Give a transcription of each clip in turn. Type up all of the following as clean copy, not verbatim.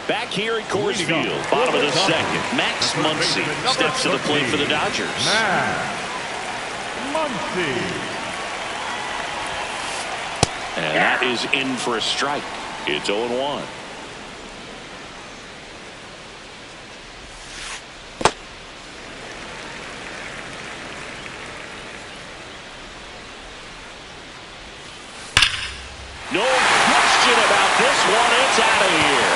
Back here at Coors Field, bottom of the second, Max Muncy steps to the plate for the Dodgers. And that is in for a strike. It's 0-1. No question about this one. It's out of here.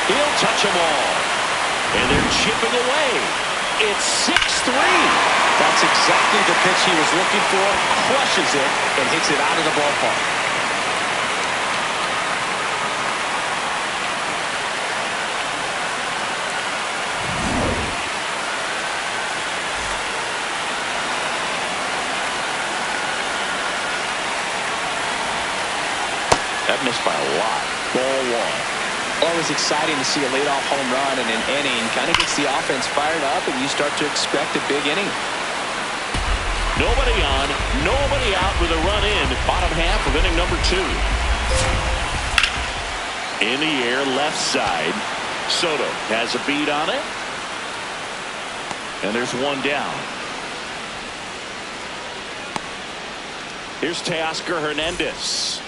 He'll touch them all. And they're chipping away. It's 6-3. That's exactly the pitch he was looking for. Crushes it and hits it out of the ballpark. That missed by a lot. Ball one. Always exciting to see a leadoff home run in an inning. Kind of gets the offense fired up, and you start to expect a big inning. Nobody on, nobody out with a run in. Bottom half of inning number 2. In the air, left side. Soto has a beat on it. And there's one down. Here's Teoscar Hernandez.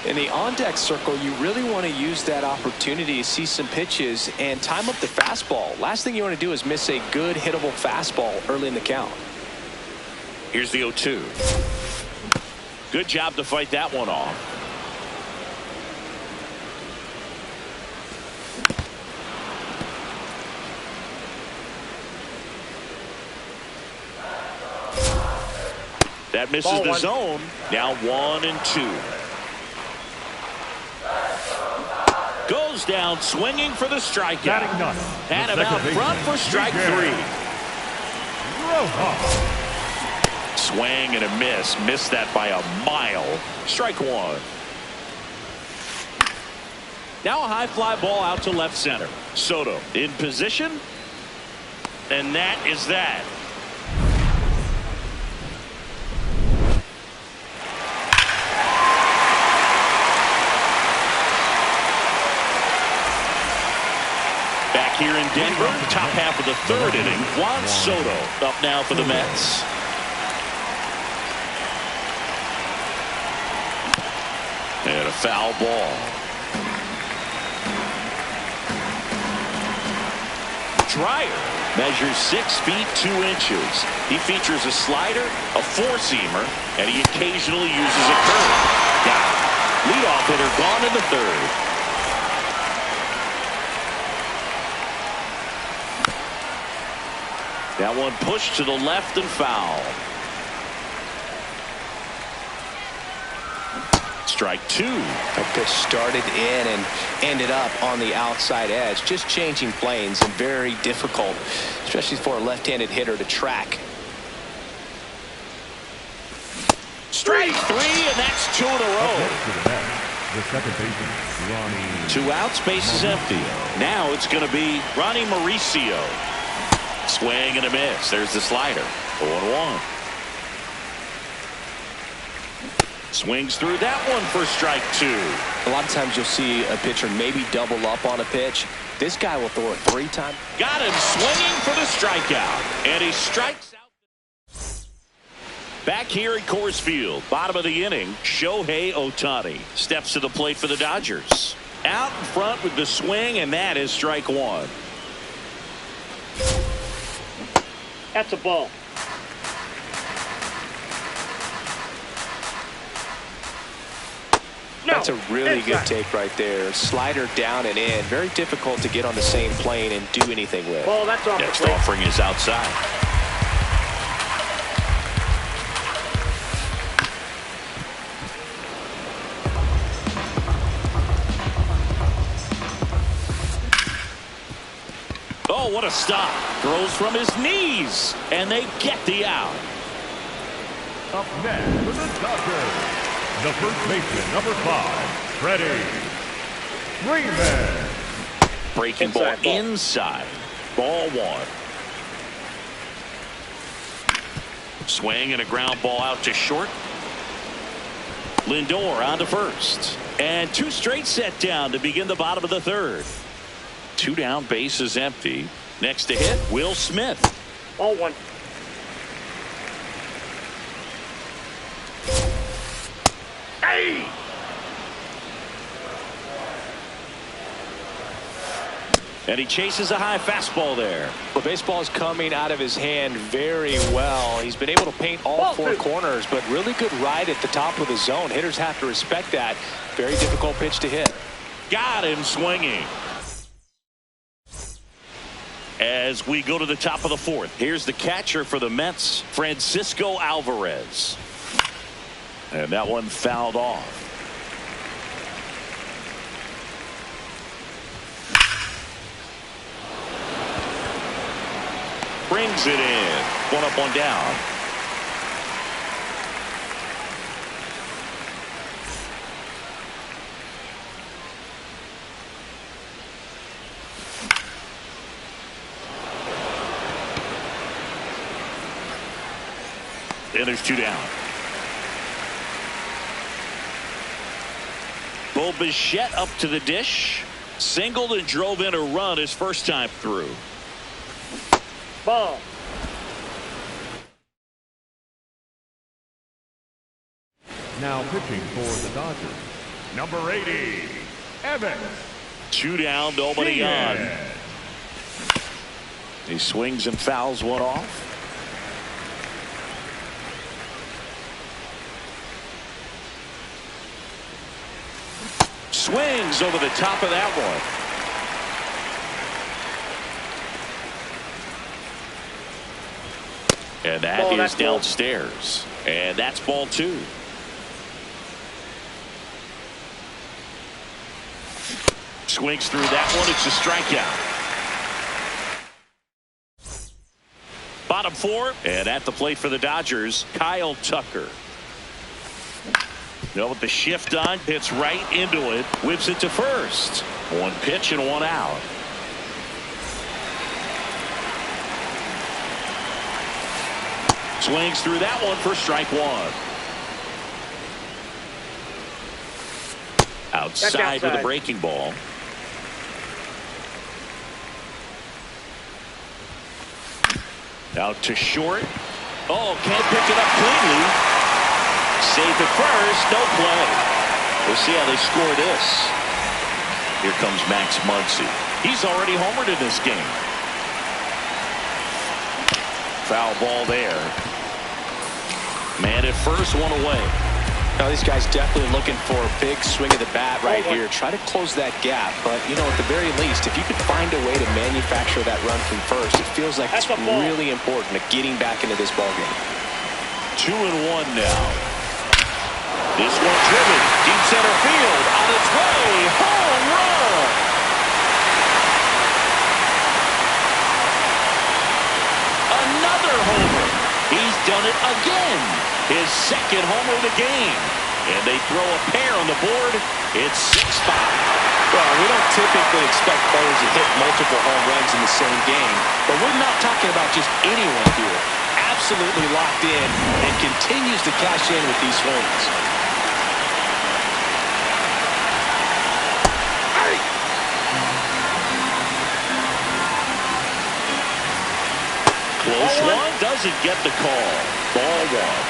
In the on-deck circle, you really want to use that opportunity to see some pitches and time up the fastball. Last thing you want to do is miss a good hittable fastball early in the count. Here's the 0-2. Good job to fight that one off. That misses the zone. Now 1-2. Goes down swinging for the strikeout. Had him out front for strike 3. Swing and a miss. Missed that by a mile. Strike 1. Now a high fly ball out to left center. Soto in position. And that is that. Here in Denver, top half of the 3rd inning. Juan Soto up now for the Mets. And a foul ball. Dreyer measures 6 feet 2 inches. He features a slider, a 4-seamer, and he occasionally uses a curve. Got it. Leadoff hitter gone in the 3rd. That one pushed to the left and foul. Strike 2. That pitch started in and ended up on the outside edge. Just changing planes and very difficult, especially for a left-handed hitter to track. Strike 3, and that's 2 in a row. The second baseman, Ronnie. 2 outs, base is empty. Now it's going to be Ronnie Mauricio. Swing and a miss. There's the slider. 0-1. Swings through that one for strike 2. A lot of times you'll see a pitcher maybe double up on a pitch. This guy will throw it 3 times. Got him swinging for the strikeout. And he strikes out. Back here at Coors Field, bottom of the inning, Shohei Ohtani steps to the plate for the Dodgers. Out in front with the swing, and that is strike 1. That's a ball. No, that's a really good take right there. Slider down and in. Very difficult to get on the same plane and do anything with. Ball, that's off. Next offering is outside. Oh, what a stop. Throws from his knees, and they get the out. Up next for the Dodgers, the first baseman, number 5, Freddie Freeman. Breaking ball inside. Ball 1. Swing and a ground ball out to short. Lindor on to first. And two straight set down to begin the bottom of the third. Two down, bases empty. Next to hit, Will Smith. Ball one. Hey! And he chases a high fastball there. The baseball is coming out of his hand very well. He's been able to paint all four corners, but really good ride at the top of the zone. Hitters have to respect that. Very difficult pitch to hit. Got him swinging. As we go to the top of the fourth, here's the catcher for the Mets, Francisco Alvarez. And that one fouled off. Brings it in. One up, one down. And there's two down. Bo Bichette up to the dish. Singled and drove in a run his first time through. Ball. Now pitching for the Dodgers, number 80, Evans. Two down, nobody on. He swings and fouls one off. Swings over the top of that one. And that is downstairs. And that's ball two. Swings through that one. It's a strikeout. Bottom four. And at the plate for the Dodgers, Kyle Tucker. Now with the shift on, hits right into it. Whips it to first. One pitch and one out. Swings through that one for strike one. Outside with a breaking ball. Out to short. Oh, can't pick it up cleanly. Safe at first, no play. We'll see how they score this. Here comes Max Muncy. He's already homered in this game. Foul ball there. Man at first, one away. Now these guys definitely looking for a big swing of the bat right here. Try to close that gap. But, you know, at the very least, if you could find a way to manufacture that run from first, it feels like it's really important to getting back into this ballgame. 2-1 now. This one driven. Deep center field. On its way. Home run. Another homer. He's done it again. His second homer of the game. And they throw a pair on the board. It's 6-5. Well, we don't typically expect players to hit multiple home runs in the same game. But we're not talking about just anyone here. Absolutely locked in and continues to cash in with these swings. Close one. Doesn't get the call. Ball one.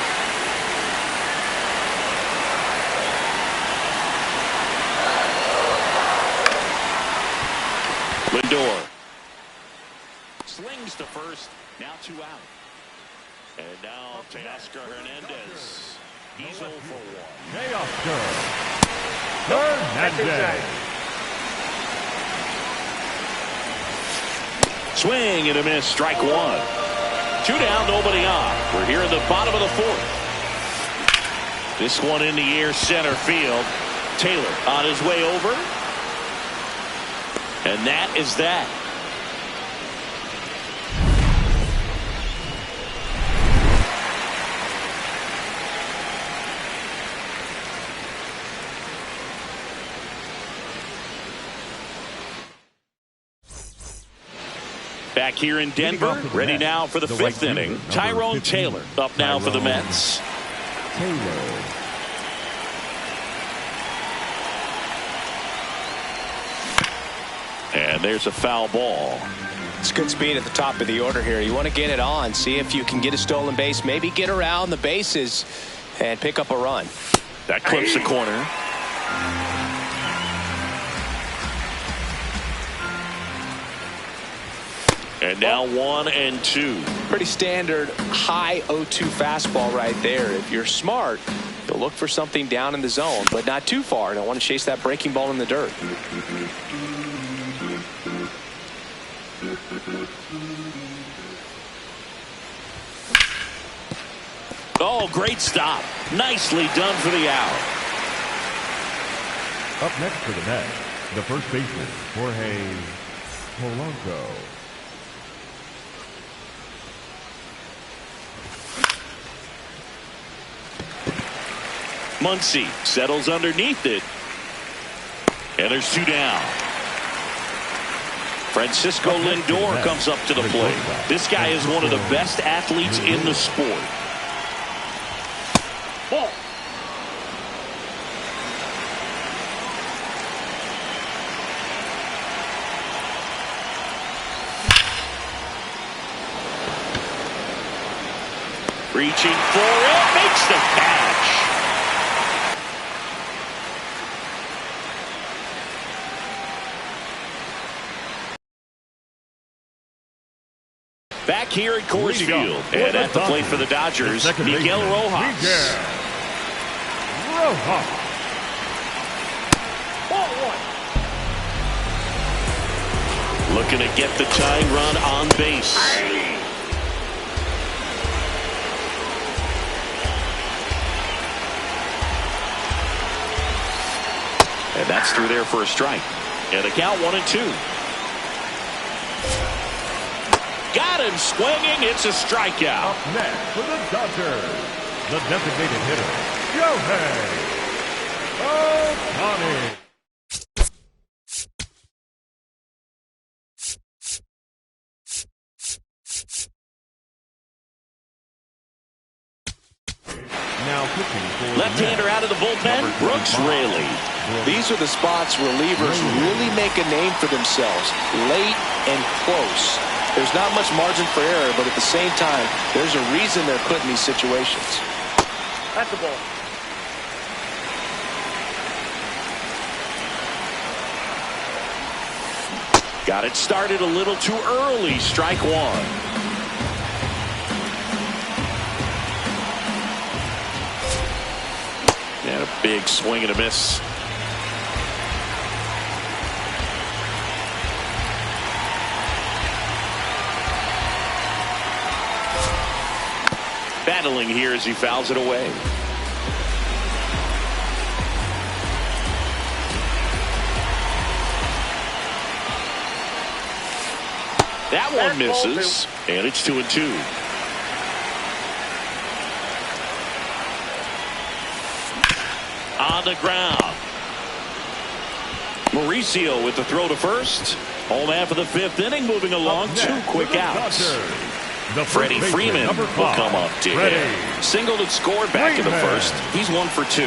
Lindor slings to first. Now two out. And now Teoscar Hernandez. He's 0 for 1. Teoscar Hernandez. Swing and a miss. Strike one. Two down, nobody on. We're here in the bottom of the fourth. This one in the air, center field. Taylor on his way over. And that is that. Back here in Denver, ready now for the fifth inning. Tyrone Taylor up now for the Mets. Taylor. And there's a foul ball. It's good speed at the top of the order here. You want to get it on, see if you can get a stolen base, maybe get around the bases and pick up a run. That clips the corner. And now 1-2. Pretty standard high 0-2 fastball right there. If you're smart, you'll look for something down in the zone, but not too far. Don't want to chase that breaking ball in the dirt. Oh, great stop. Nicely done for the out. Up next for the Mets, the first baseman, Jorge Polanco. Muncy settles underneath it. And there's 2 down. Francisco Lindor comes up to the plate. This guy is one of the best athletes in the sport. Ball. Reaching for it, makes the catch. Back here at Coors Field, and at the plate for the Dodgers, Miguel Rojas. Ball 1. Looking to get the tying run on base. And that's through there for a strike. And the count 1-2. Got him swinging. It's a strikeout. Up next for the Dodgers, the designated hitter, Shohei Ohtani. Now pitching for left-hander out of the bullpen, Brooks Raley. These are the spots relievers really make a name for themselves, late and close. There's not much margin for error, but at the same time, there's a reason they're put in these situations. That's the ball. Got it started a little too early. Strike 1. And a big swing and a miss. Battling here as he fouls it away. That one misses, and it's 2-2. On the ground. Mauricio with the throw to first. Home half of the 5th inning, moving along. 2 quick outs. Freddie Freeman will come up to him. Singled and scored back in the first. He's 1 for 2.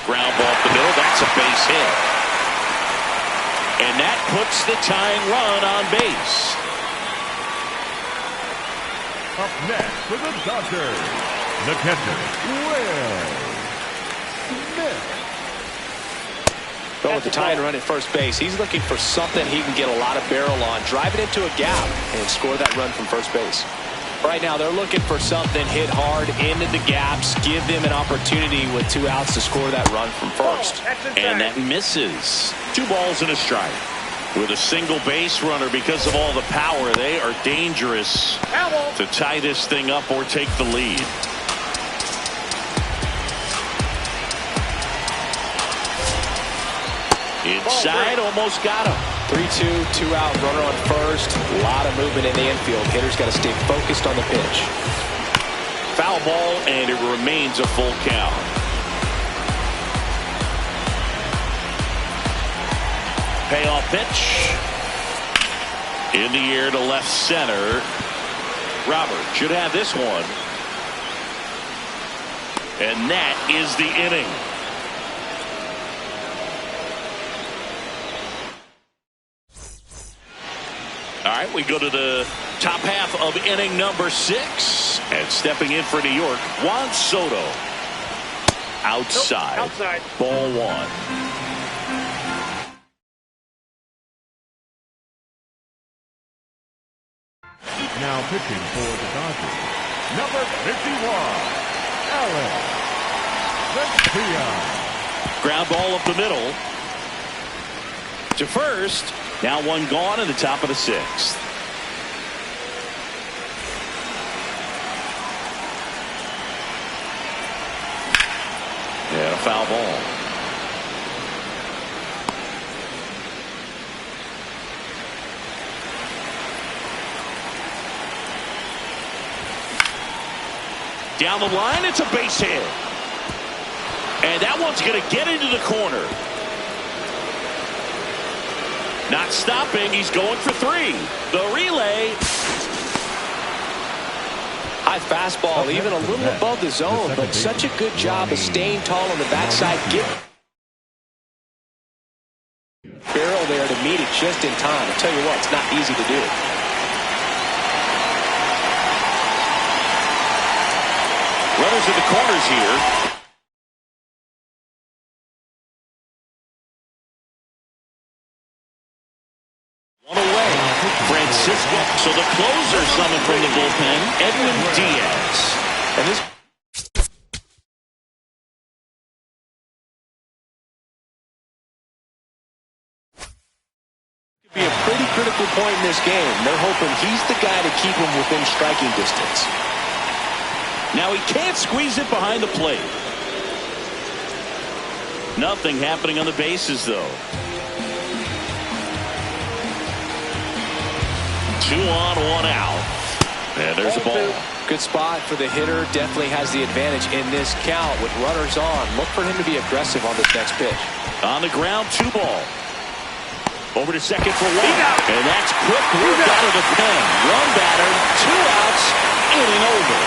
Ground ball up the middle. That's a base hit. And that puts the tying run on base. Up next for the Dodgers, the catcher, Will Smith. But with the tying run at first base, he's looking for something he can get a lot of barrel on, drive it into a gap, and score that run from first base. Right now, they're looking for something, hit hard into the gaps, give them an opportunity with 2 outs to score that run from first. And that misses. 2 balls and a strike. With a single base runner, because of all the power, they are dangerous to tie this thing up or take the lead. Inside, almost got him. 3-2, 2 out, runner on first. A lot of movement in the infield. Hitters got to stay focused on the pitch. Foul ball, and it remains a full count. Payoff pitch. In the air to left center. Robert should have this one. And that is the inning. All right, we go to the top half of inning number 6. And stepping in for New York, Juan Soto. Outside. Nope, outside. Ball 1. Now pitching for the Dodgers, number 51, Alex Garcia. Ground ball up the middle. To first. Now one gone in the top of the 6th. And a foul ball. Down the line, it's a base hit. And that one's going to get into the corner. Not stopping, he's going for 3. The relay. High fastball, even a little above the zone, but such a good job of staying tall on the backside. Get barrel there to meet it just in time. I'll tell you what, it's not easy to do. Runners in the corners here. One away. Francisco. So the closer summoned from the bullpen, Edwin Diaz. And this could be a pretty critical point in this game. They're hoping he's the guy to keep him within striking distance. Now he can't squeeze it behind the plate. Nothing happening on the bases, though. 2 on, 1 out. And there's a ball. Good spot for the hitter. Definitely has the advantage in this count with runners on. Look for him to be aggressive on this next pitch. On the ground, 2 ball. Over to second for 1. And that's quick work out of the pen. Run batter, 2 outs, inning over.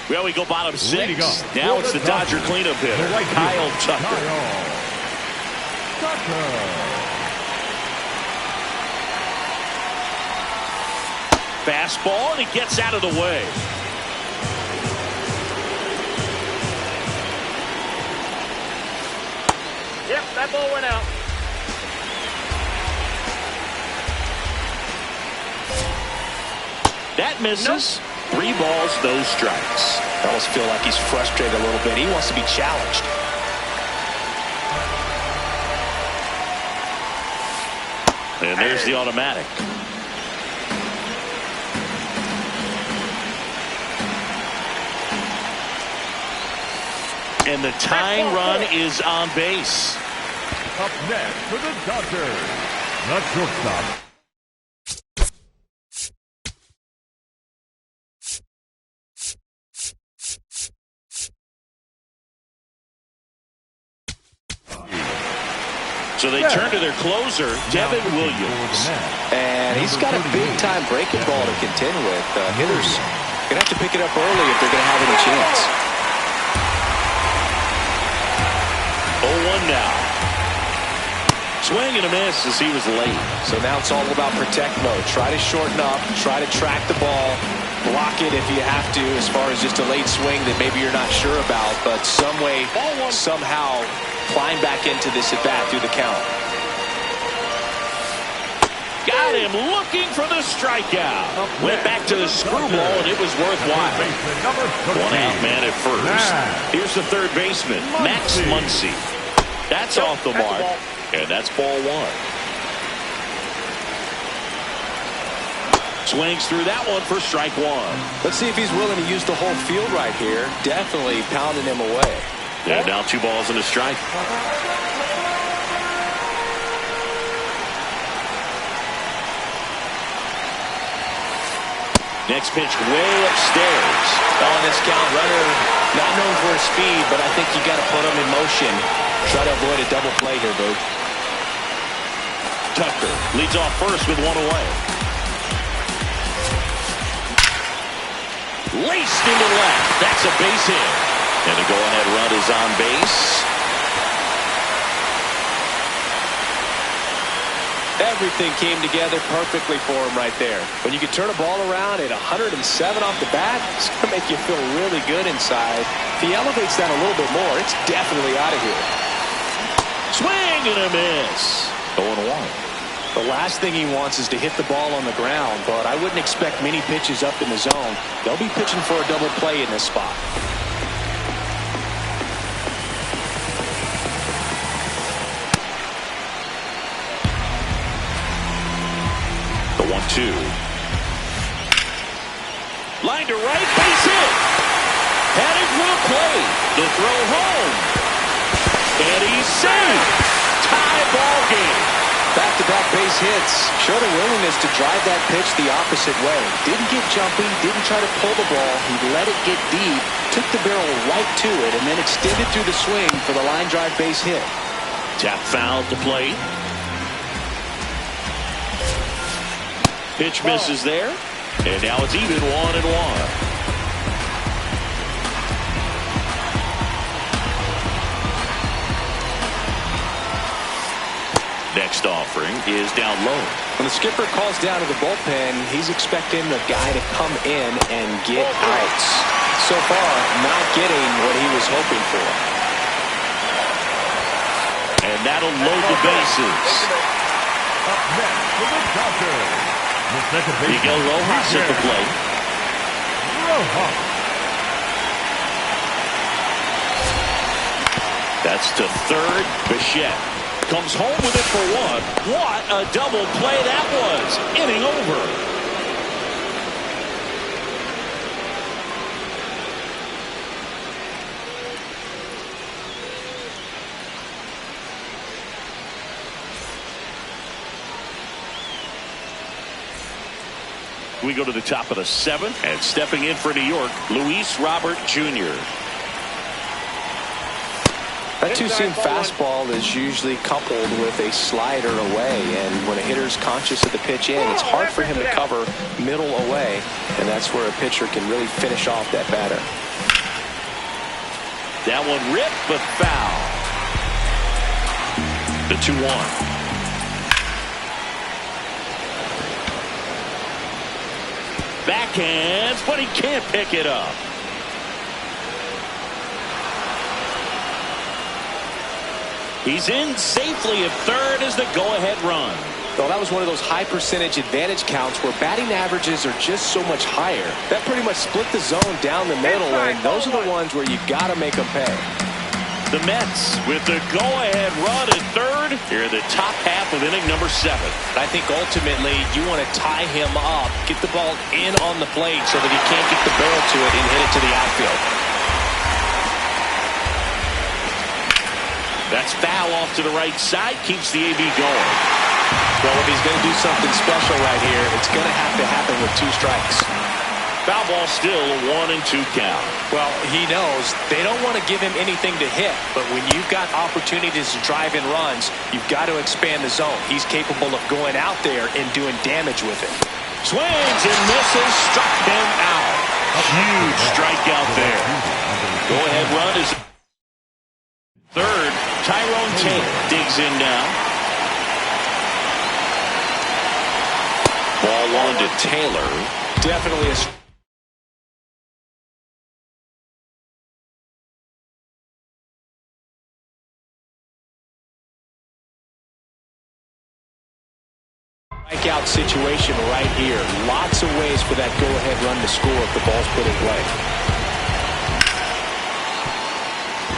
Well, we go bottom 6. Now it's the Dodger cleanup hitter, Kyle Tucker. Fastball, and he gets out of the way. Yep, that ball went out. That misses. 3 balls, no strikes. I almost feel like he's frustrated a little bit. He wants to be challenged. And there's the automatic. And the tying run is on base. Up next for the Dodgers, the shortstop, So they turn to their closer, Devin Williams. And he's got a big-time breaking ball to contend with. Hitters going to have to pick it up early if they're going to have any chance. 0-1 now. Swing and a miss as he was late. So now it's all about protect mode. Try to shorten up, try to track the ball, block it if you have to as far as just a late swing that maybe you're not sure about, but some way, somehow climb back into this at-bat through the count. Got him looking for the strikeout. Went back to the screwball, and it was worthwhile. 1 out man at first. Here's the third baseman, Max Muncy. That's off the mark, and that's ball 1. Swings through that one for strike 1. Let's see if he's willing to use the whole field right here. Definitely pounding him away. Yeah, now 2 balls and a strike. Next pitch way upstairs. On this count, runner not known for his speed, but I think you got to put him in motion. Try to avoid a double play here, Boo. Tucker leads off first with one away. Laced into left. That's a base hit. And the go-ahead run is on base. Everything came together perfectly for him right there. When you can turn a ball around at 107 off the bat, it's going to make you feel really good inside. If he elevates that a little bit more, it's definitely out of here. Swing and a miss. 0-1. The last thing he wants is to hit the ball on the ground, but I wouldn't expect many pitches up in the zone. They'll be pitching for a double play in this spot. The 1-2. Line to right, base hit. Headed for the plate. The throw home. And he's safe. Tie ball game. Back-to-back base hits. Showed a willingness to drive that pitch the opposite way. Didn't get jumpy, didn't try to pull the ball. He let it get deep, took the barrel right to it, and then extended through the swing for the line drive base hit. Tap foul to plate. Pitch misses there. And now it's even 1-1. Next offering is down low. When the skipper calls down to the bullpen, he's expecting the guy to come in and get outs. So far, not getting what he was hoping for. And that'll load the bases. Up next for the Dodgers, the second baseman, Miguel Rojas at the plate. Rojas. That's to third. Bichette comes home with it for one. What a double play that was. Inning over. We go to the top of the seventh, and stepping in for New York, Luis Robert Jr. That two-seam fastball is usually coupled with a slider away, and when a hitter's conscious of the pitch in, it's hard for him to cover middle away, and that's where a pitcher can really finish off that batter. That one ripped, but foul. The 2-1. Backhands, but he can't pick it up. He's in safely at third as the go-ahead run. Well, that was one of those high percentage advantage counts where batting averages are just so much higher. That pretty much split the zone down the middle, and those are the ones where you got to make them pay. The Mets with the go-ahead run at third here in the top half of inning number 7. I think ultimately you want to tie him up, get the ball in on the plate so that he can't get the barrel to it and hit it to the outfield. That's foul off to the right side, keeps the AB going. Well, if he's going to do something special right here, it's going to have to happen with 2 strikes. Foul ball still a 1-2 count. Well, he knows they don't want to give him anything to hit, but when you've got opportunities to drive in runs, you've got to expand the zone. He's capable of going out there and doing damage with it. Swings and misses, struck him out. Huge strikeout there. Go-ahead run is third. Tyrone Taylor digs in now. Ball 1 to Taylor. Definitely a strikeout situation right here. Lots of ways for that go-ahead run to score if the ball's put in play.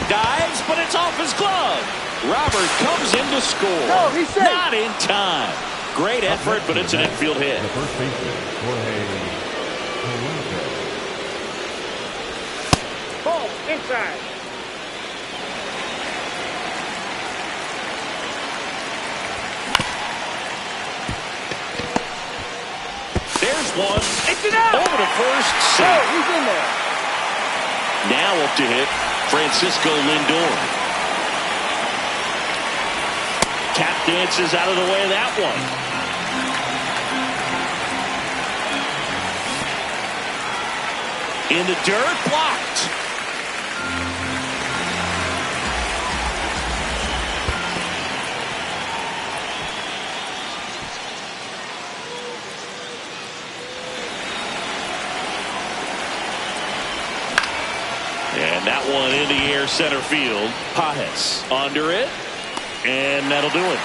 Dives, but it's off his glove. Robert comes in to score. No, he's safe. Not in time. Great effort, but it's an infield hit. The first baseman, Ball inside. There's one. It's an out. Over to first. Oh, Safe. he's in there. Now up to hit Francisco Lindor. Tap dances out of the way of that one. In the dirt, blocked. And that one in the air center field. Pajes under it. And that'll do it.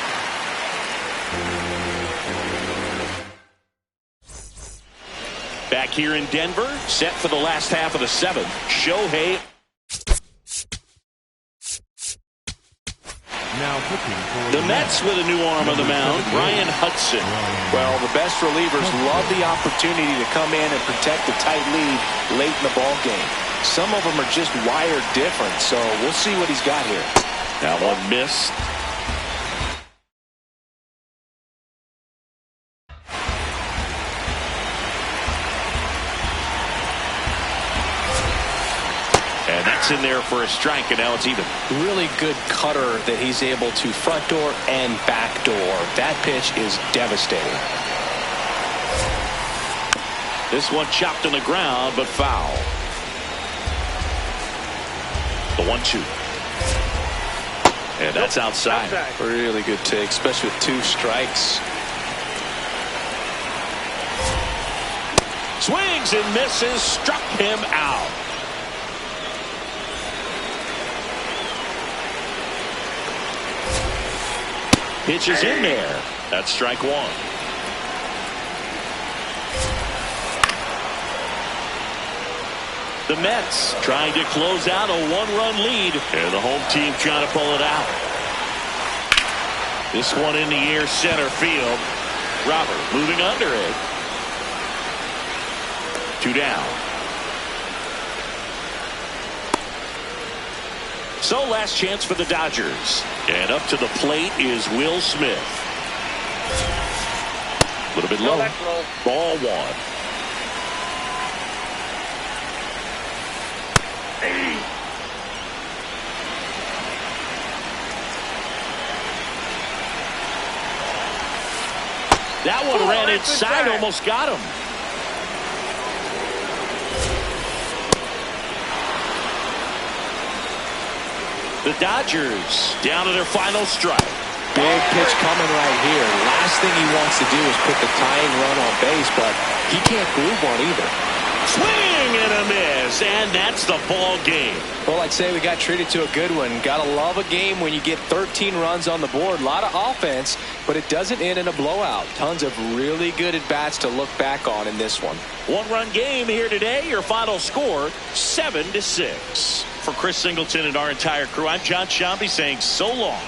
Back here in Denver, set for the last half of the seventh. Shohei. Now pitching for The Mets with a new arm on the mound, Ryan Hudson. Well, the best relievers love the opportunity to come in and protect a tight lead late in the ball game. Some of them are just wired different, so we'll see what he's got here. That one missed. And that's in there for a strike, and now it's even. Really good cutter that he's able to front door and back door. That pitch is devastating. This one chopped on the ground, but foul. The 1-2. And that's outside. Really good take, especially with 2 strikes. Swings and misses, struck him out. Pitch is in there. That's strike 1. The Mets trying to close out a 1-run lead, and the home team trying to pull it out. This one in the air center field. Robert moving under it. 2 down. So last chance for the Dodgers. And up to the plate is Will Smith. A little bit low. Ball 1. That one ran inside, almost got him. The Dodgers down to their final strike. Big pitch coming right here. Last thing he wants to do is put the tying run on base, but he can't groove one either. Swing and a miss, and that's the ball game. Well, I'd say we got treated to a good one. Gotta love a game when you get 13 runs on the board. A lot of offense, but it doesn't end in a blowout. Tons of really good at-bats to look back on in this one. 1-run game here today. Your final score, 7-6. For Chris Singleton and our entire crew, I'm John Shambi saying so long.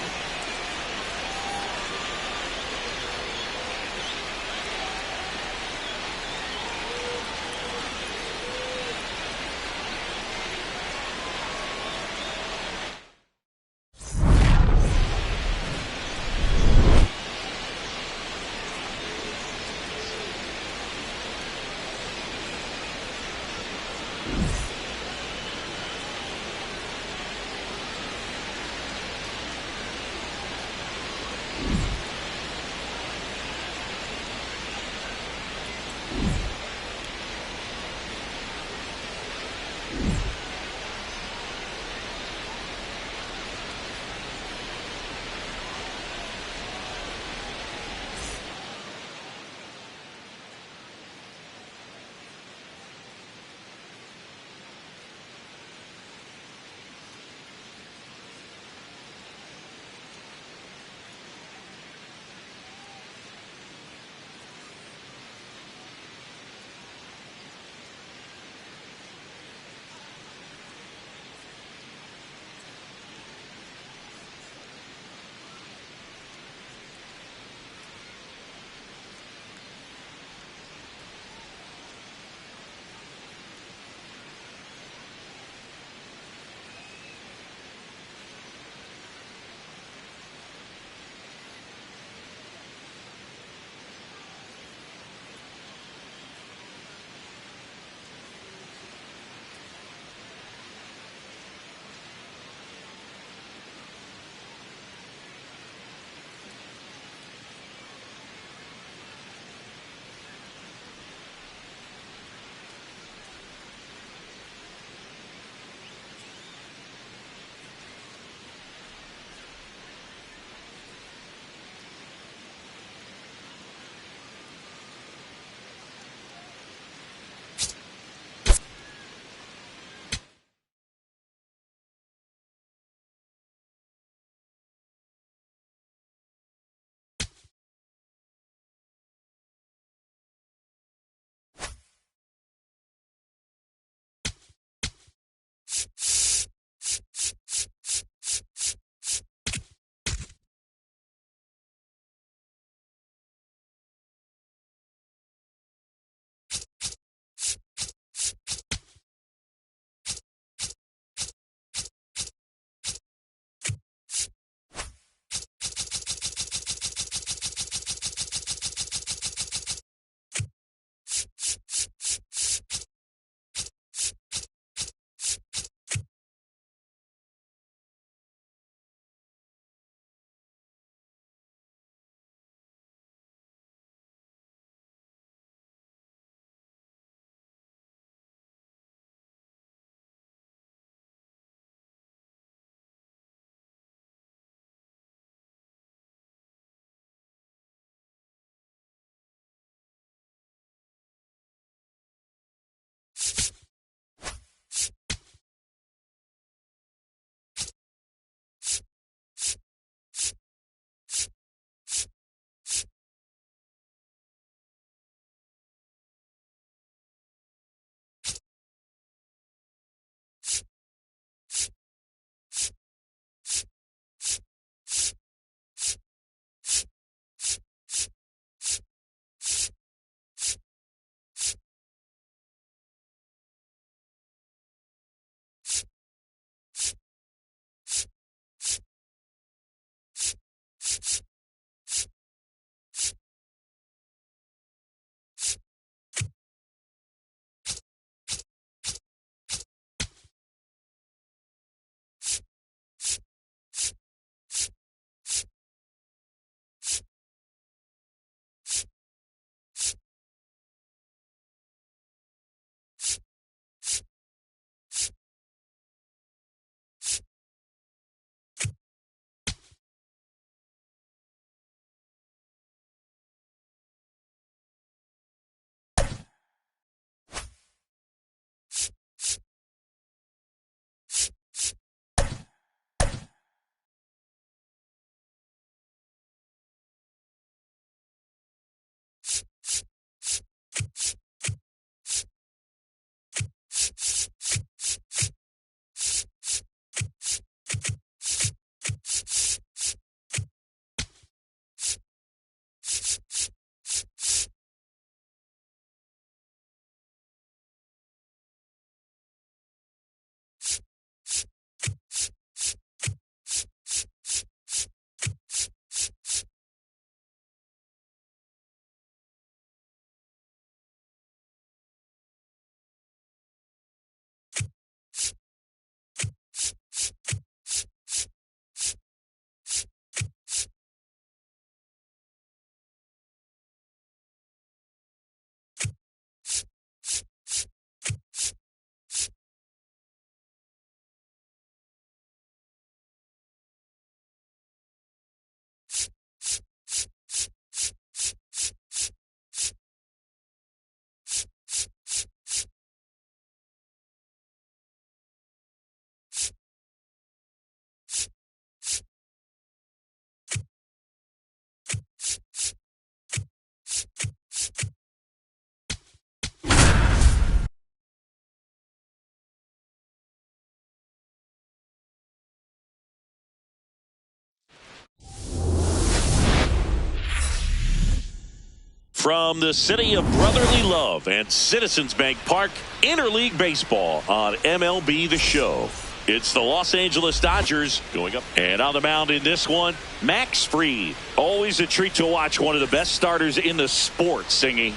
From the city of brotherly love and Citizens Bank Park, interleague baseball on MLB The Show. It's the Los Angeles Dodgers going up. And on the mound in this one, Max Fried. Always a treat to watch one of the best starters in the sport singing.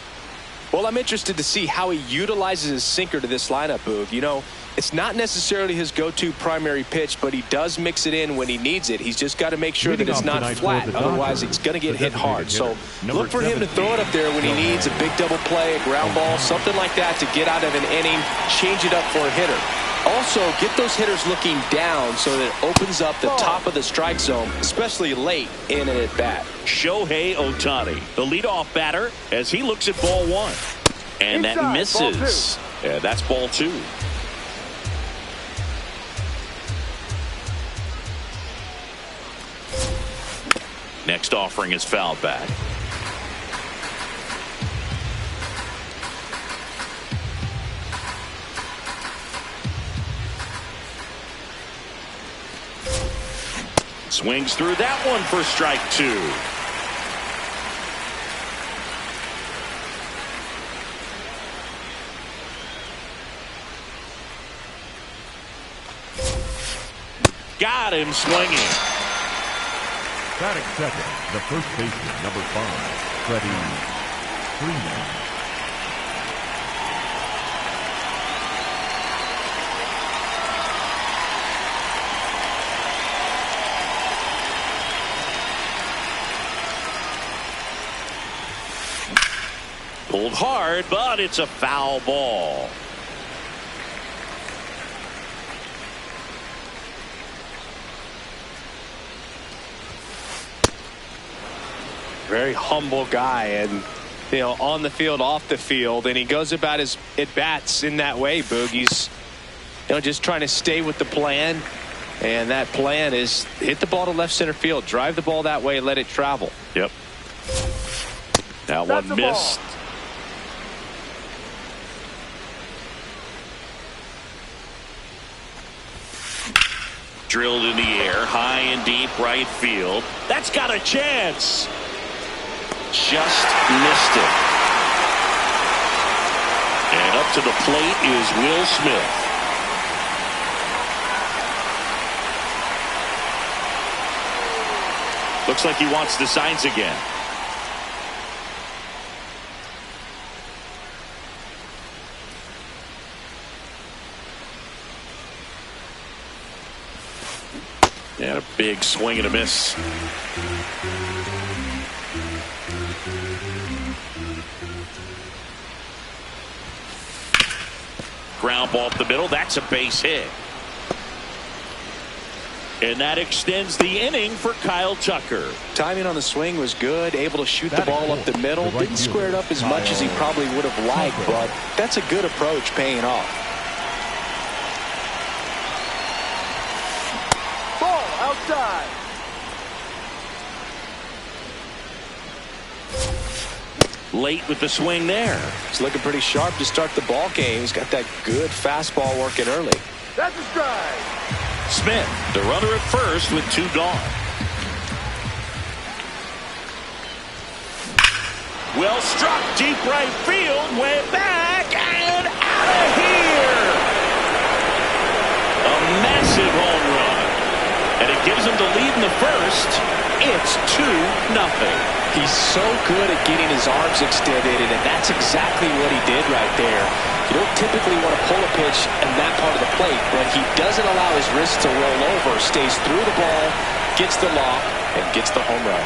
Well, I'm interested to see how he utilizes his sinker to this lineup, Boog. You know, it's not necessarily his go-to primary pitch, but he does mix it in when he needs it. He's just got to make sure that it's not flat. Otherwise, it's going to get hit hard. So look for him to throw it up there when he needs a big double play, a ground ball, something like that to get out of an inning, change it up for a hitter. Also, get those hitters looking down so that it opens up the top of the strike zone, especially late in an at-bat. Shohei Ohtani, the leadoff batter, as he looks at ball one. And Inside, that misses. Yeah, that's ball two. Next offering is fouled back. Swings through that one for strike two. Got him swinging. Batting second, the first baseman, number 5, Freddie Freeman. Pulled hard, but it's a foul ball. Very humble guy, and you know, on the field, off the field, and he goes about his at-bats in that way, Boog. He's just trying to stay with the plan, and that plan is hit the ball to left center field, drive the ball that way, let it travel. Yep. That one missed. Drilled in the air, high and deep right field. That's got a chance. Just missed it. And up to the plate is Will Smith. Looks like he wants the signs again. And a big swing and a miss. Ground ball up the middle. That's a base hit. And that extends the inning for Kyle Tucker. Timing on the swing was good. Able to shoot the ball up the middle. Didn't square it up as much as he probably would have liked, but that's a good approach paying off. Ball outside. Late with the swing there. He's looking pretty sharp to start the ball game. He's got that good fastball working early. That's a strike. Smith, the runner at first with 2 gone. Well struck, deep right field, way back and out of here. A massive home run. And it gives him the lead in the first. It's 2-0. He's so good at getting his arms extended, and that's exactly what he did right there. You don't typically want to pull a pitch in that part of the plate, but he doesn't allow his wrist to roll over, stays through the ball, gets the lock, and gets the home run.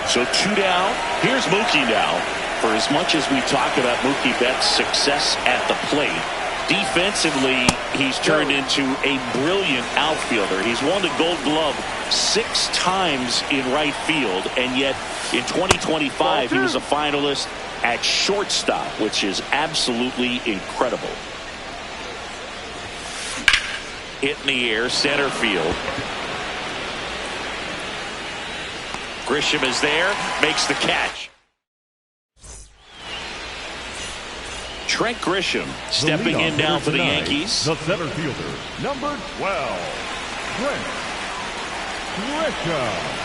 So 2 down. Here's Mookie now. For as much as we talk about Mookie Betts' success at the plate, defensively, he's turned into a brilliant outfielder. He's won the Gold Glove 6 times in right field, and yet in 2025 he was a finalist at shortstop, which is absolutely incredible. Hit in the air, center field. Grisham is there, makes the catch. Trent Grisham stepping in now for the Yankees. The center fielder, number 12, Trent Grisham.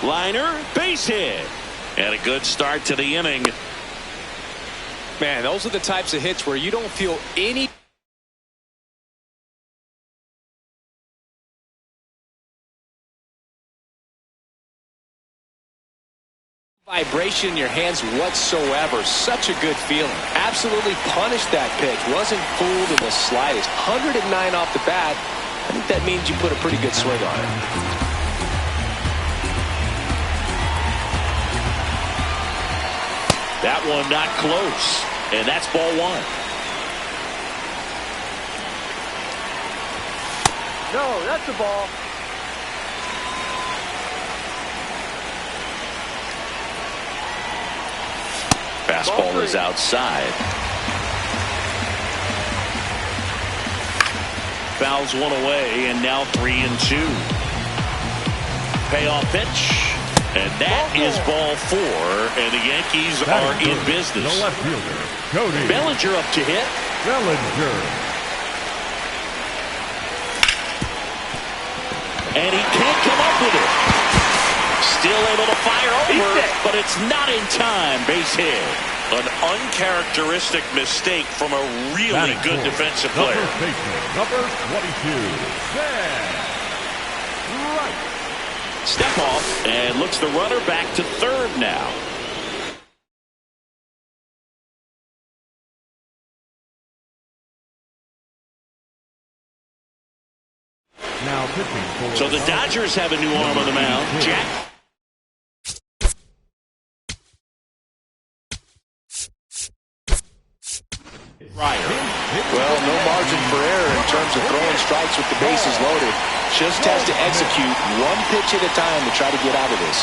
Liner, base hit. And a good start to the inning. Man, those are the types of hits where you don't feel any vibration in your hands whatsoever. Such a good feeling. Absolutely punished that pitch. Wasn't fooled in the slightest. 109 off the bat. I think that means you put a pretty good swing on it. That one not close. And that's ball one. No, that's a ball. Fastball is outside. Fouls one away, and now 3-2. Payoff pitch, and that is ball four, and the Yankees are in business. The left fielder, Cody Bellinger up to hit. Bellinger. And he can't come up with it. Still able to fire over, but it's not in time. Base hit. An uncharacteristic mistake from a really good defensive player. Number 22, Dan Wright. Step off and looks the runner back to third now. Now pitching for So the Dodgers have a new arm on the mound. Jack. Well, no margin for error in terms of throwing strikes with the bases loaded. Just has to execute one pitch at a time to try to get out of this.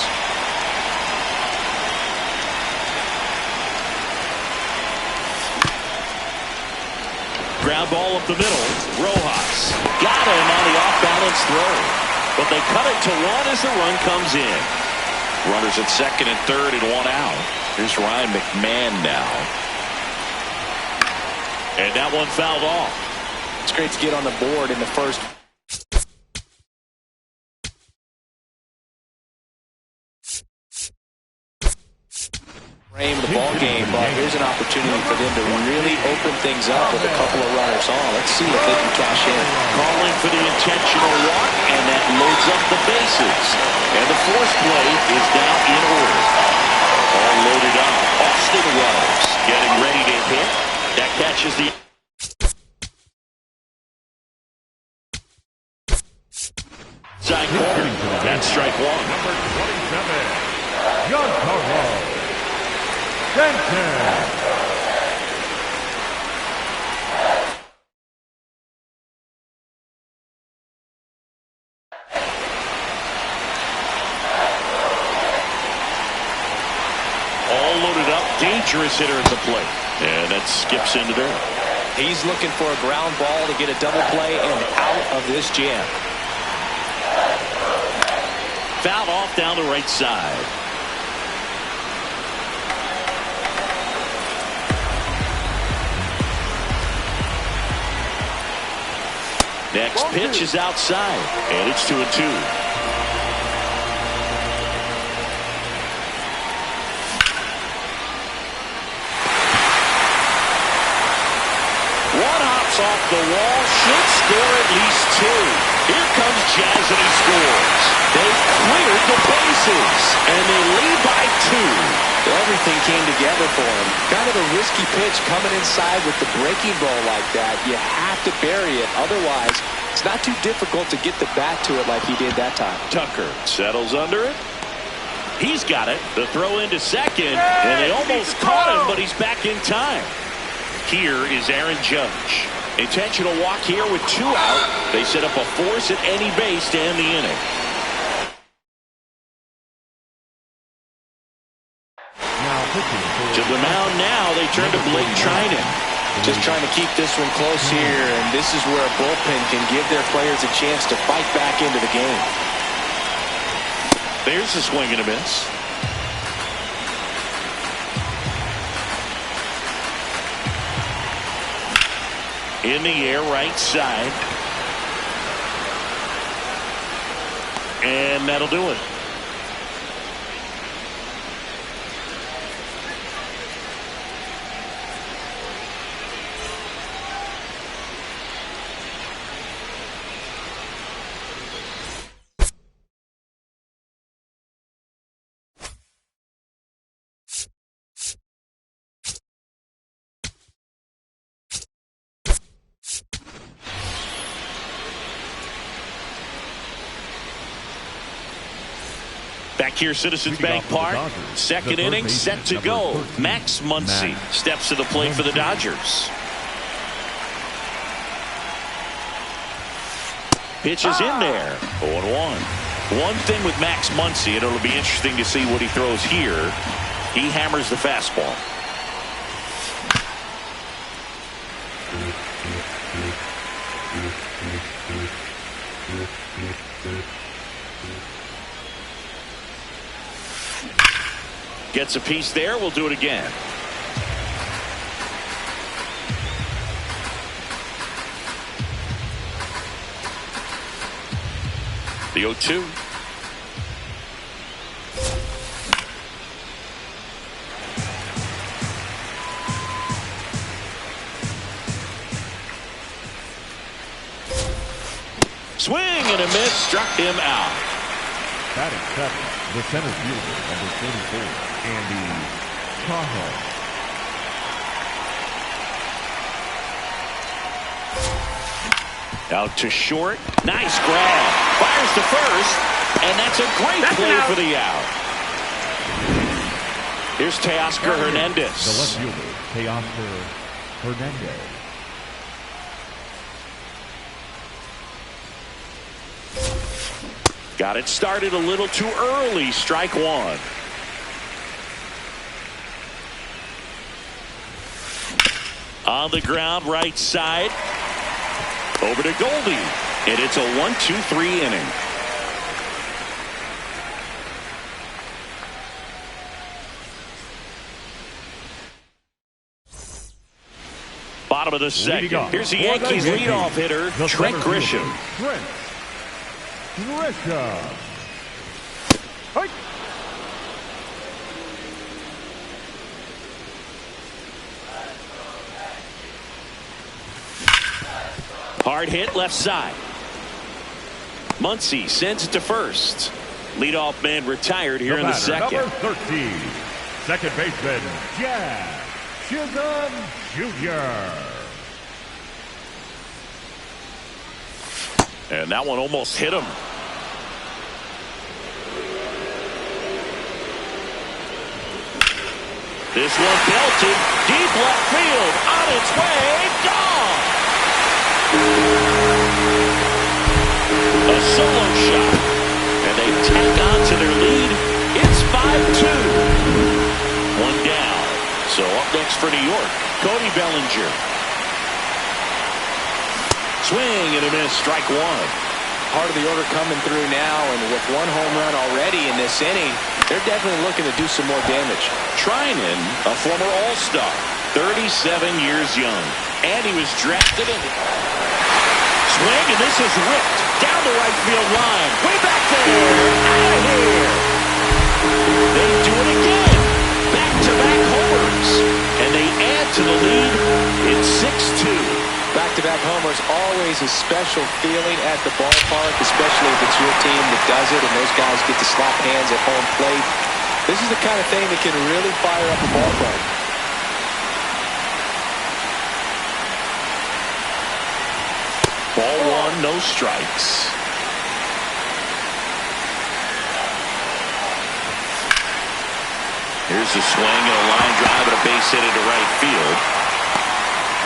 Ground ball up the middle. Rojas got him on the off-balance throw. But they cut it to one as the run comes in. Runners at second and third and one out. Here's Ryan McMahon now. And that one fouled off. It's great to get on the board in the first. Frame of the ball game, but here's an opportunity for them to really open things up with a couple of runners on. Let's see if they can cash in. Calling for the intentional walk, and that loads up the bases. And the force play is now in order. All loaded up. Austin Wells getting ready to hit. That catches the... Side corner. That's strike one. Number 27, Giancarlo Stanton. All loaded up. Dangerous hitter at the plate. And that skips into there. He's looking for a ground ball to get a double play and out of this jam. Fouled off down the right side. Next pitch is outside, and it's 2-2. One hops off the wall, should score at least two. Here comes Jazz, and he scores. They've cleared the bases, and they lead by two. Everything came together for him. Kind of a risky pitch coming inside with the breaking ball like that. You have to bury it. Otherwise, it's not too difficult to get the bat to it like he did that time. Tucker settles under it. He's got it. The throw into second, and they almost caught him, but he's back in time. Here is Aaron Judge. Intentional walk here with two out. They set up a force at any base to end the inning. To the mound now, they turn to Blake Trinan. Just trying to keep this one close here, and this is where a bullpen can give their players a chance to fight back into the game. There's a swing and a miss. In the air, right side. And that'll do it. Back here, Citizens Bank Park. Second inning set to go. Max Muncy steps to the plate for the Dodgers. Pitch is in there. 0-1. One thing with Max Muncy, and it'll be interesting to see what he throws here. He hammers the fastball. Gets a piece there. We'll do it again. The 0-2. Swing and a miss, struck him out. Batting seventh, the center fielder, number 44, Andy Cahoe. Out to short. Nice grab. Fires to first. And that's a great play for the out. Here's Teoscar Hernandez. The left fielder, Teoscar Hernandez. Got it started a little too early. Strike one. On the ground, right side. Over to Goldie. And it's a 1-2-3 inning. Bottom of the second. Here's the Yankees leadoff hitter, Trent Grisham. Trent Grisham. Hard hit left side. Muncy sends it to first. Leadoff man retired here in the second. Number 13, second baseman, Jack Chisholm Jr. And that one almost hit him. This one belted deep left field, on its way, gone. A solo shot, and they tack on to their lead. It's 5-2. One down. So up next for New York, Cody Bellinger. Swing and a miss, strike one. Part of the order coming through now, and with one home run already in this inning, they're definitely looking to do some more damage. Treinen, a former All-Star, 37 years young, and he was drafted in. Swing, and this is ripped down the right field line. Way back there, out of here. They do it again. Back-to-back homers, and they add to the lead. It's 6-2. Back-to-back homers, always a special feeling at the ballpark, especially if it's your team that does it and those guys get to slap hands at home plate. This is the kind of thing that can really fire up a ballpark. Ball one, no strikes. Here's the swing and a line drive and a base hit into right field.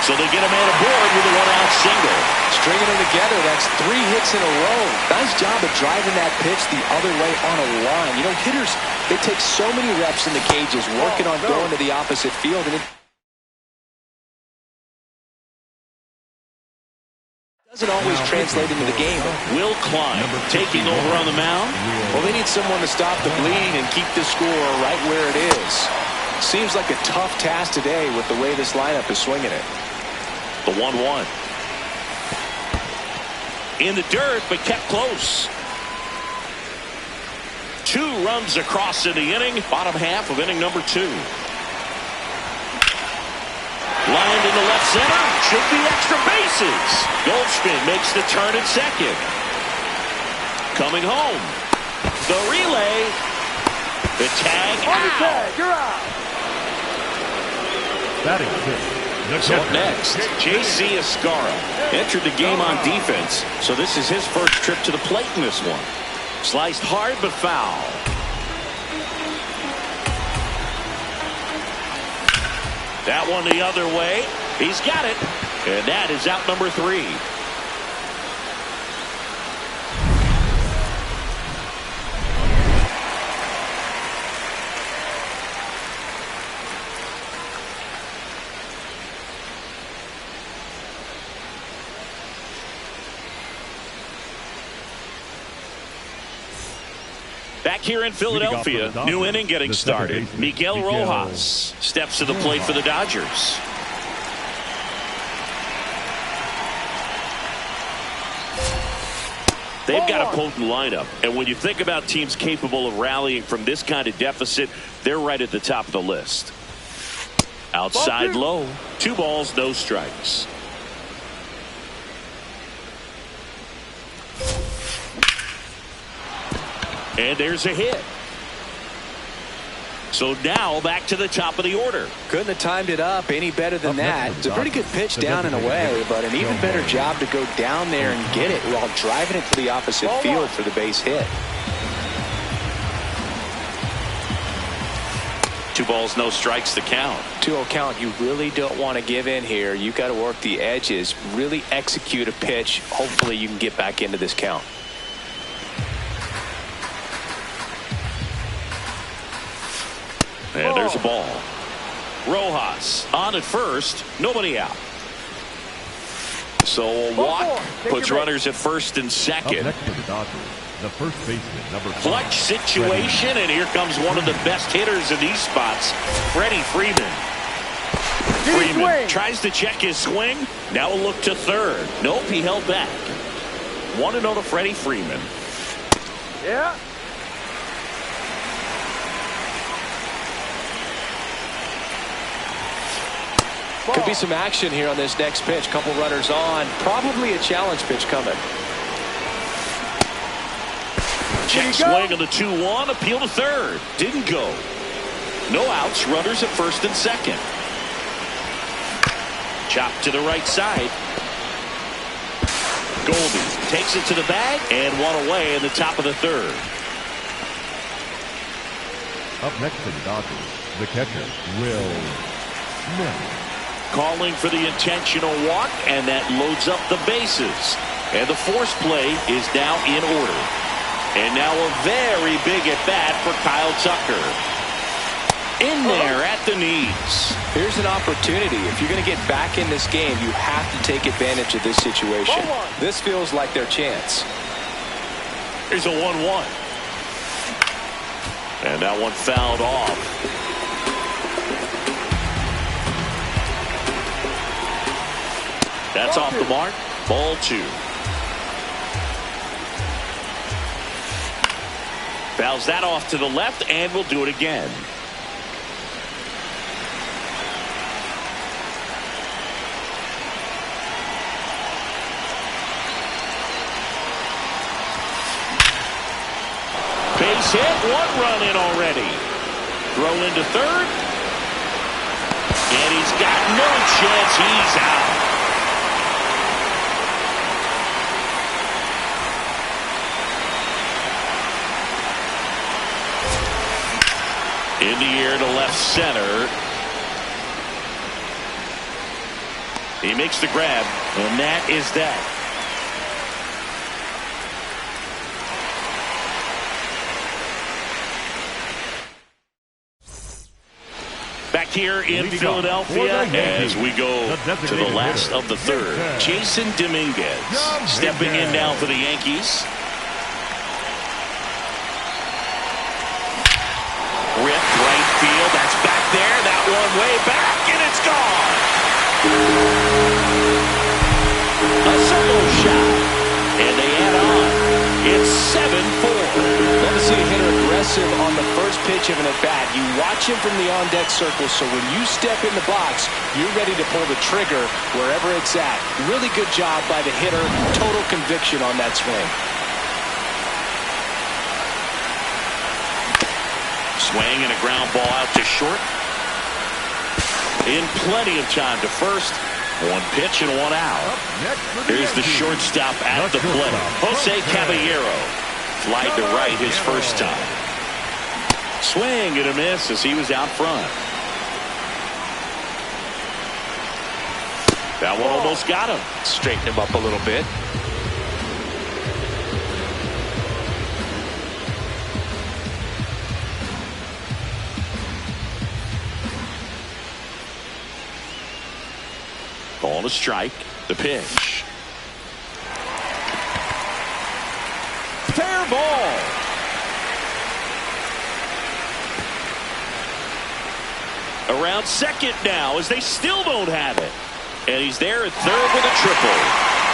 So they get a man aboard with a one-out single. Stringing them together, that's 3 hits in a row. Nice job of driving that pitch the other way on a line. You know, hitters, they take so many reps in the cages, working on going to the opposite field, and it doesn't always translate into the game. Will Klein taking over on the mound. Well, they need someone to stop the bleeding and keep the score right where it is. Seems like a tough task today with the way this lineup is swinging it. The 1-1. In the dirt, but kept close. 2 runs across in the inning. Bottom half of inning number 2. Lined into left center. Should be extra bases. Goldschmidt makes the turn at second. Coming home. The relay. The tag out. You're out. Batting fifth. So up next, J.C. Escara entered the game on defense, so this is his first trip to the plate in this one. Sliced hard but foul. That one the other way. He's got it. And that is out number 3. Back here in Philadelphia, new inning getting started. Miguel Rojas steps to the plate for the Dodgers. They've got a potent lineup, and when you think about teams capable of rallying from this kind of deficit, they're right at the top of the list. Outside low, 2 balls, no strikes. And there's a hit. So now back to the top of the order. Couldn't have timed it up any better than that. It's a pretty good pitch down and away, but an even better job to go down there and get it while driving it to the opposite field for the base hit. 2 balls, no strikes to count. 2-0 count. You really don't want to give in here. You've got to work the edges, really execute a pitch. Hopefully you can get back into this count. And there's a ball. Rojas on at first, nobody out. So a walk puts runners at first and second. Up next for the Dodgers, the first baseman, number 5. Clutch situation, and here comes one of the best hitters in these spots, Freddie Freeman. Freeman tries to check his swing. Now a look to third. Nope, he held back. 1-0 to Freddie Freeman. Yeah. Could be some action here on this next pitch. Couple runners on. Probably a challenge pitch coming. Check swing on the 2-1. Appeal to third. Didn't go. No outs. Runners at first and second. Chop to the right side. Goldie takes it to the bag and one away in the top of the third. Up next for the Dodgers, the catcher, Will Smith. Calling for the intentional walk, and that loads up the bases. And the force play is now in order. And now a very big at bat for Kyle Tucker. In there at the knees. Here's an opportunity. If you're going to get back in this game, you have to take advantage of this situation. This feels like their chance. Here's a 1-1. And that one fouled off. That's off the mark. Ball 2. Fouls that off to the left, and we'll do it again. Base hit, 1 run in already. Throw into third. And he's got no chance. He's out. In the air to left center. He makes the grab, and that is that. Back here in Philadelphia as we go to the last of the third. Jason Dominguez stepping in now for the Yankees. Rip right field. That's back there. That one way back, and it's gone. A solo shot, and they add on. It's 7-4. Love to see a hitter aggressive on the first pitch of an at-bat. You watch him from the on-deck circle, so when you step in the box, you're ready to pull the trigger wherever it's at. Really good job by the hitter. Total conviction on that swing. Swing and a ground ball out to short. In plenty of time to first. 1 pitch and 1 out. Here's the shortstop at the plate. Jose Caballero. Flied to right his first time. Swing and a miss as he was out front. That one almost got him. Straighten him up a little bit. Ball to strike. The pitch. Fair ball. Around second now as they still don't have it. And he's there at third with a triple.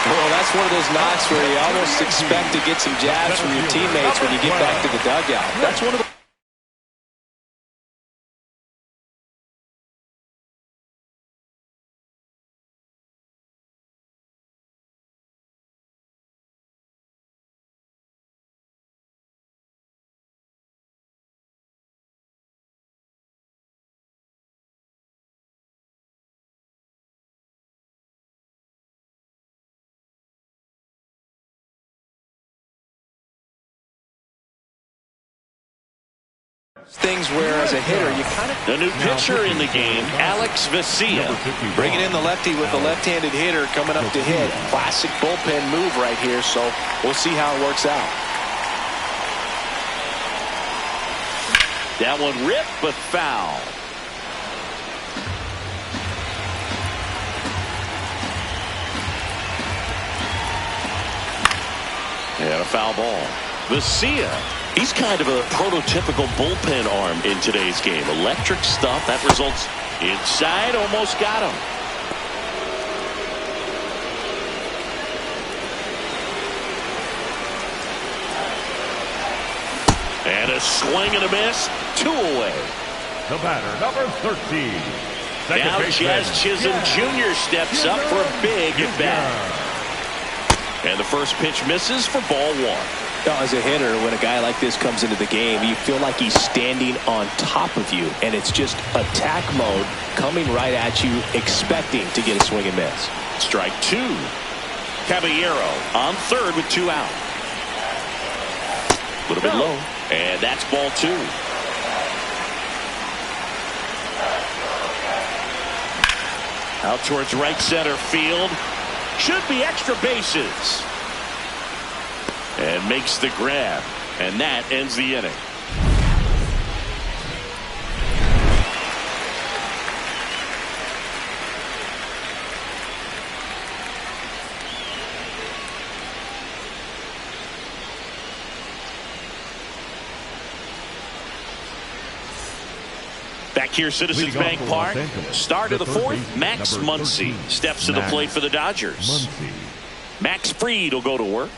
Well, that's one of those knocks where you almost expect to get some jabs from your teammates when you get back to the dugout. That's one of the things where, as a hitter, you kind of... The new pitcher in the game, Aguitavivela. Bringing in the lefty with the left-handed hitter coming up to hit. Classic bullpen move right here, so we'll see how it works out. That one ripped, but foul. And a foul ball. Aguitavivela. He's kind of a prototypical bullpen arm in today's game. Electric stuff that results inside. Almost got him. And a swing and a miss. 2 away. The batter, number 13. Now Jazz Chisholm Jr. steps up for a big at bat. And the first pitch misses for ball 1. As a hitter, when a guy like this comes into the game, you feel like he's standing on top of you, and it's just attack mode coming right at you, expecting to get a swing and miss. Strike 2. Caballero on third with 2 out. A little bit low, and that's ball 2. Out towards right center field. Should be extra bases. And makes the grab. And that ends the inning. Back here, Citizens Bank Park. Start of the fourth. Max Muncy steps to the plate for the Dodgers. Max Fried will go to work.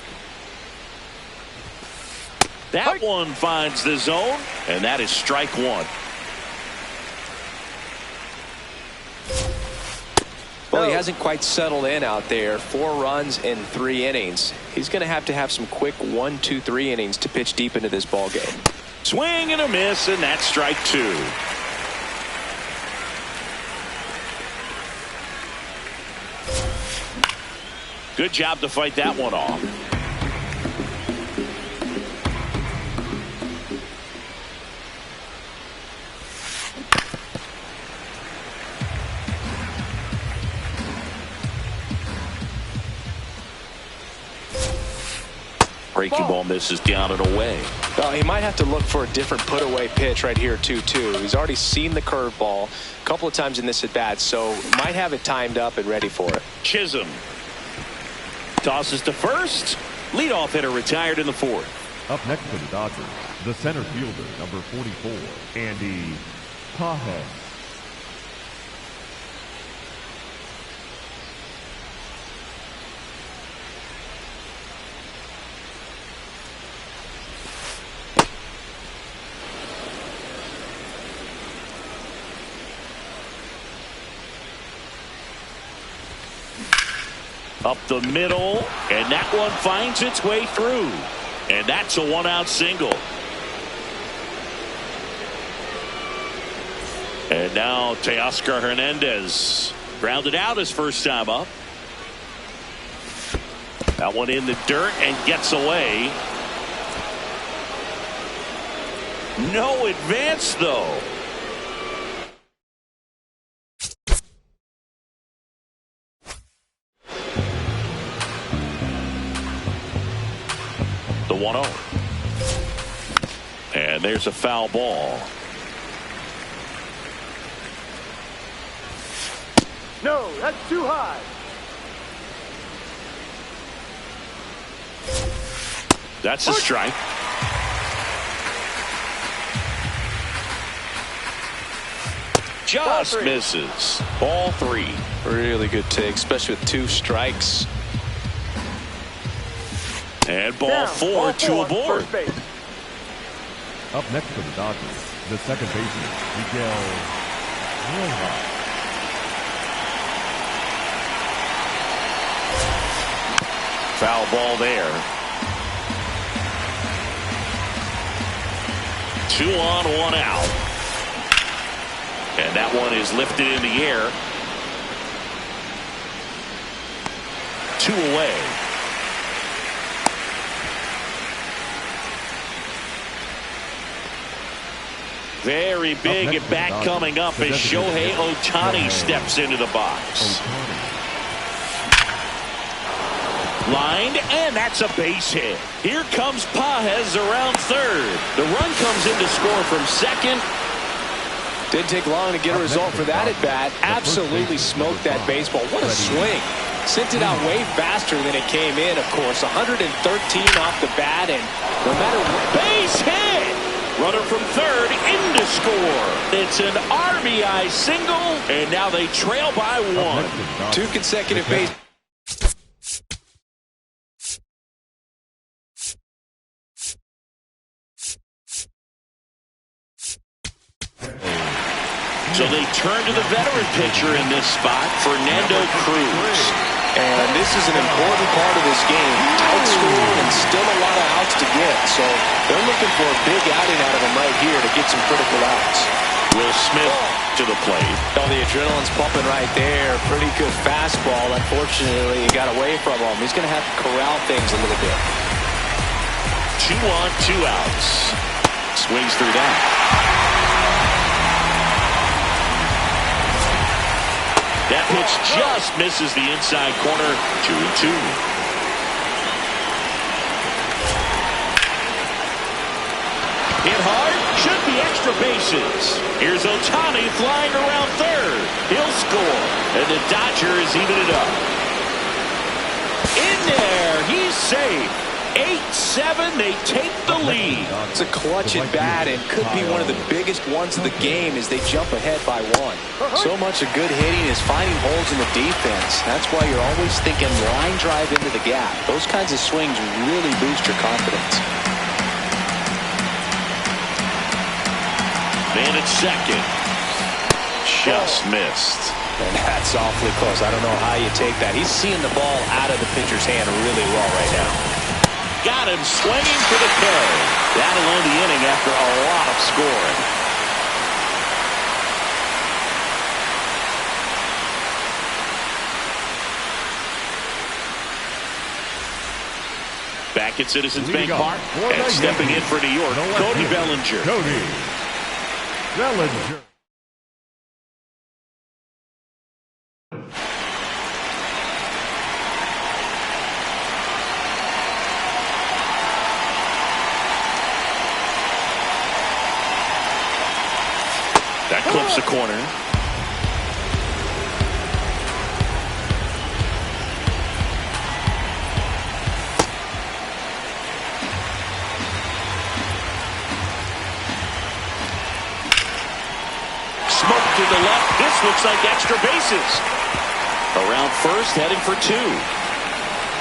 That one finds the zone, and that is strike 1. Well, he hasn't quite settled in out there. 4 runs in 3 innings. He's going to have some quick 1, 2, 3 innings to pitch deep into this ball game. Swing and a miss, and that's strike 2. Good job to fight that one off. Breaking ball misses down and away. He might have to look for a different put-away pitch right here, too. He's already seen the curveball a couple of times in this at-bat, so might have it timed up and ready for it. Chisholm tosses to first. Leadoff hitter retired in the 4th. Up next for the Dodgers, the center fielder, number 44, Andy Pajes. Up the middle, and that one finds its way through. And that's a 1-out single. And now Teoscar Hernandez grounded out his first time up. That one in the dirt and gets away. No advance, though. The 1-0. And there's a foul ball. No, that's too high. That's a strike. Just misses. Ball 3. Really good take, especially with 2 strikes. And ball 4 to aboard. Up next for the Dodgers, the second baseman, Miguel Rojas. Foul ball there. 2 on, 1 out. And that one is lifted in the air. 2 away. Very big at bat coming up as Shohei Ohtani steps into the box. Lined, and that's a base hit. Here comes Pages around third. The run comes in to score from second. Didn't take long to get a result for that at bat. Absolutely smoked that baseball. What a swing. Sent it out way faster than it came in, of course. 113 off the bat, and no matter what. Base hit! Runner from third in to score. It's an RBI single, and now they trail by 1. 2 consecutive base. So they turn to the veteran pitcher in this spot, Fernando Cruz. And this is an important part of this game. Tight score and still a lot of outs to get. So they're looking for a big outing out of him right here to get some critical outs. Will Smith to the plate. Oh, the adrenaline's pumping right there. Pretty good fastball. Unfortunately, he got away from him. He's going to have to corral things a little bit. 2 on, 2 outs. Swings through that. That pitch just misses the inside corner. 2-2. Hit hard. Should be extra bases. Here's Ohtani flying around third. He'll score. And the Dodgers even it up. In there. He's safe. 8-7. They take the lead. It's a clutch at bat and could be one of the biggest ones of the game as they jump ahead by 1. So much of good hitting is finding holes in the defense. That's why you're always thinking line drive into the gap. Those kinds of swings really boost your confidence. Man at second. Just missed. And that's awfully close. I don't know how you take that. He's seeing the ball out of the pitcher's hand really well right now. Got him swinging for the carry. That'll end the inning after a lot of scoring. Back at Citizens Bank Park, and stepping in for New York, Cody Bellinger. Cody Bellinger. That clips the corner. Smoke to the left. This looks like extra bases. Around first, heading for 2.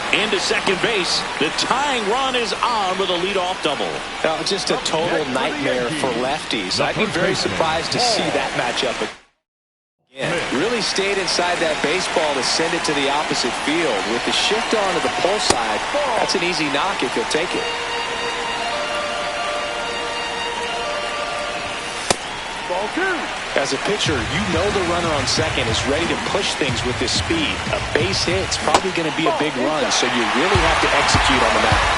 Into second base. The tying run is on with a leadoff double. Just a total nightmare for lefties. I'd be very surprised to see that matchup again. Really stayed inside that baseball to send it to the opposite field. With the shift on to the pull side, that's an easy knock if he'll take it. Ball 2. As a pitcher, you know the runner on second is ready to push things with his speed. A base hit's probably going to be a big run, so you really have to execute on the mound.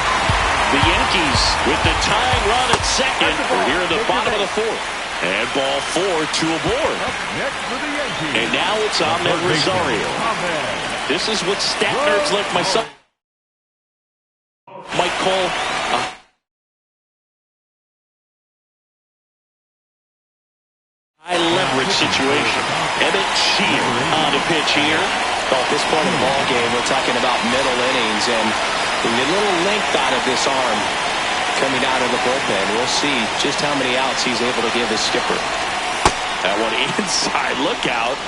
The Yankees with the tying run at second. We're here in the bottom of the 4th. And ball 4 to aboard. Next for the Yankees. And now it's Ahmed Rosario. This is what stat nerds like myself might call a leverage situation. Emmett Shear on the pitch here. Well, at this point in the ball game, we're talking about middle innings, and a little length out of this arm coming out of the bullpen. We'll see just how many outs he's able to give his skipper. That one inside. Look out.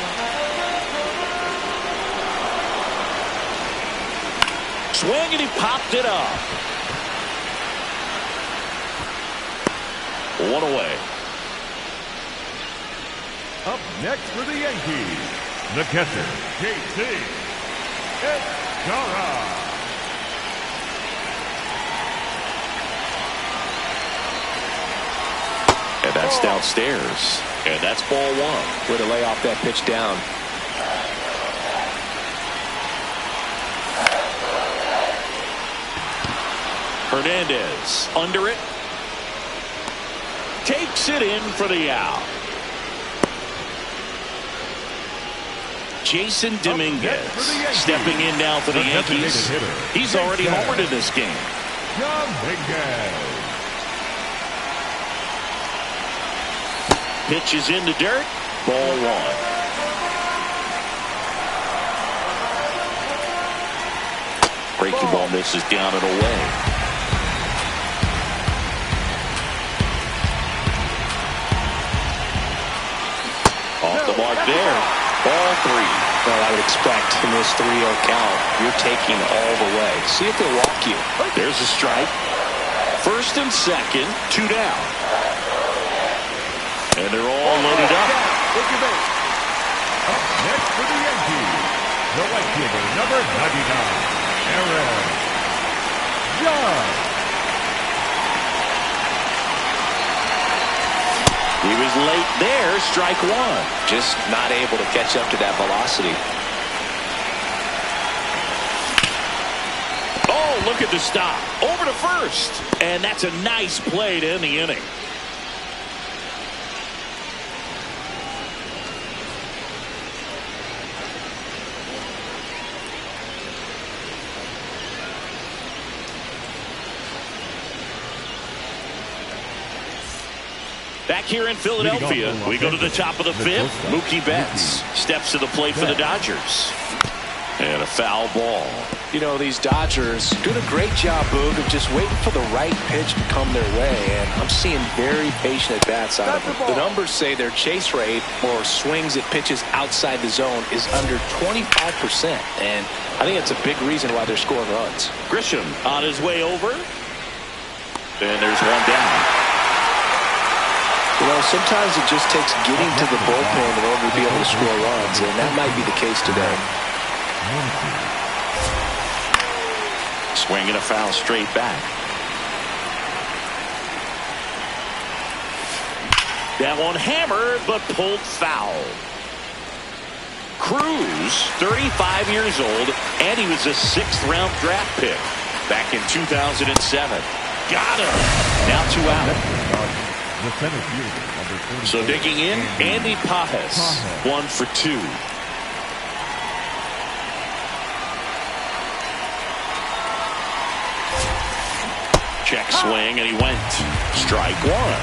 Swing, and he popped it up. One away. Up next for the Yankees, the catcher, JT. Estrada. And that's downstairs. And that's ball one. Way to lay off that pitch down. Hernandez under it. Takes it in for the out. Jason Dominguez stepping in now for the Yankees. He's already homered in this game. Dominguez. Pitch is in the dirt. Ball one. Breaking ball misses down and away. Off the mark there. Ball three. Well, I would expect in this 3-0 count, you're taking all the way. See if they'll walk you. There's a strike. First and second, 2 down. And they're all loaded up. Up next for the Yankees, the right fielder, number 99, Aaron Judge. He was late there. Strike one. Just not able to catch up to that velocity. Oh, look at the stop. Over to first. And that's a nice play to end the inning. Back here in Philadelphia, we go to the top of the fifth. Mookie Betts steps to the plate for the Dodgers. And a foul ball. You know, these Dodgers doing a great job, Boog, of just waiting for the right pitch to come their way. And I'm seeing very patient at-bats out of them. The numbers say their chase rate or swings at pitches outside the zone is under 25%. And I think that's a big reason why they're scoring runs. Grisham on his way over. And there's one down. You know, sometimes it just takes getting to the bullpen in order to be able to score runs, and that might be the case today. Swinging a foul straight back. That one hammered, but pulled foul. Cruz, 35 years old, and he was a 6th-round draft pick back in 2007. Got him. Now 2 out. The center fielder, number 44. So digging in, Andy Pajes, 1 for 2. Check swing, and he went. Strike one.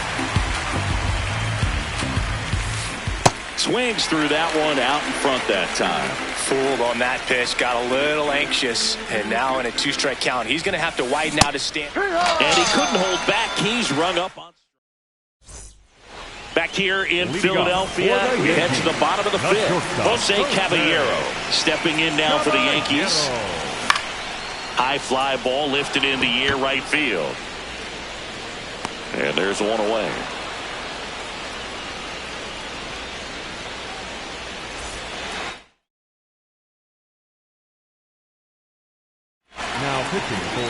Swings through that one out in front that time. Fooled on that pitch, got a little anxious, and now in a 2-strike count, he's going to have to widen out his stance. And he couldn't hold back. He's rung up on. Back here in Philadelphia, we head to the bottom of the fifth. Jose Caballero stepping in now for the Yankees. High fly ball lifted in the air right field. And there's one away.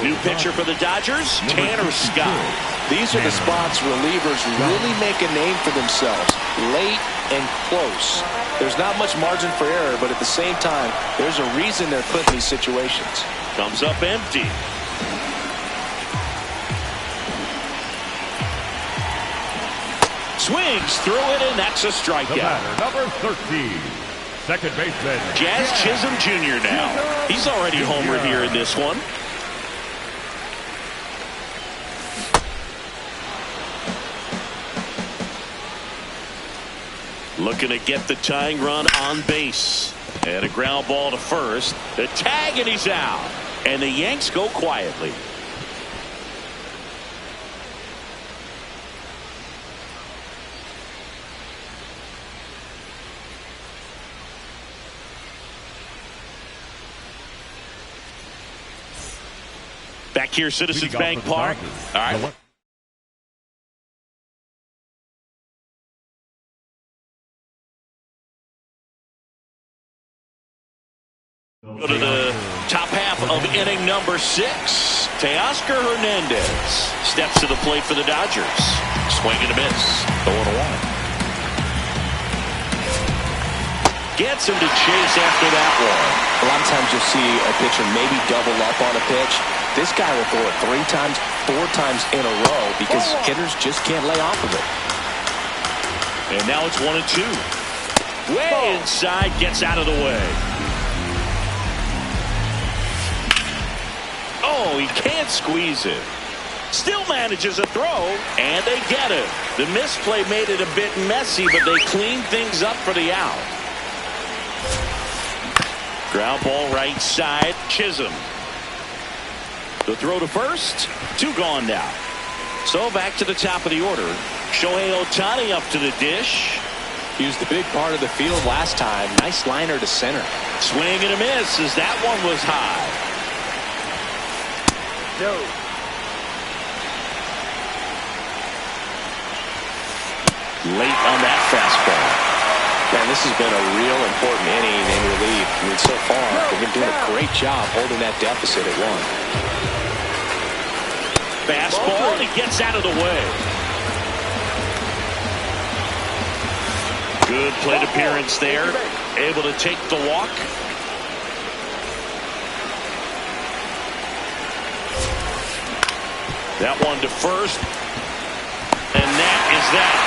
New pitcher for the Dodgers, Tanner Scott. These are the spots relievers really make a name for themselves. Late and close. There's not much margin for error, but at the same time, there's a reason they're put in these situations. Comes up empty. Swings through it, and that's a strikeout. Number 13, second baseman, Jazz Chisholm Jr. now. He's already homered here in this one. Looking to get the tying run on base. And a ground ball to first. The tag, and he's out. And the Yanks go quietly. Back here, Citizens Bank Park. All right. Go to the top half of inning number 6. Teoscar Hernandez steps to the plate for the Dodgers. Swing and a miss. 0-1. Gets him to chase after that one. A lot of times you'll see a pitcher maybe double up on a pitch. This guy will throw it 3 times, 4 times in a row because hitters just can't lay off of it. And now it's 1-2. Way inside, gets out of the way. Oh, he can't squeeze it. Still manages a throw, and they get it. The misplay made it a bit messy, but they cleaned things up for the out. Ground ball right side, Chisholm. The throw to first, 2 gone now. So back to the top of the order. Shohei Ohtani up to the dish. He was the big part of the field last time. Nice liner to center. Swing and a miss as that one was high. No. Late on that fastball. Man, this has been a real important inning in relief. I mean, so far, they've been doing a great job holding that deficit at 1. Fastball, and he gets out of the way. Good plate appearance there. Able to take the walk. That one to first. And that is that.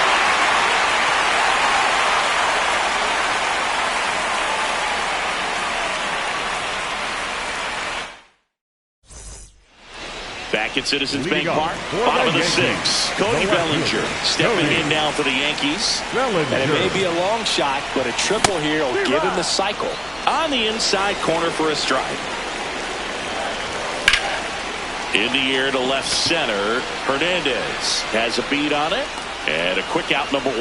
Back at Citizens Bank Park, bottom of the 6th. Cody Bellinger stepping in now for the Yankees. And it may be a long shot, but a triple here will give him the cycle. On the inside corner for a strike. In the air to left center. Hernandez has a beat on it. And a quick out, number 1.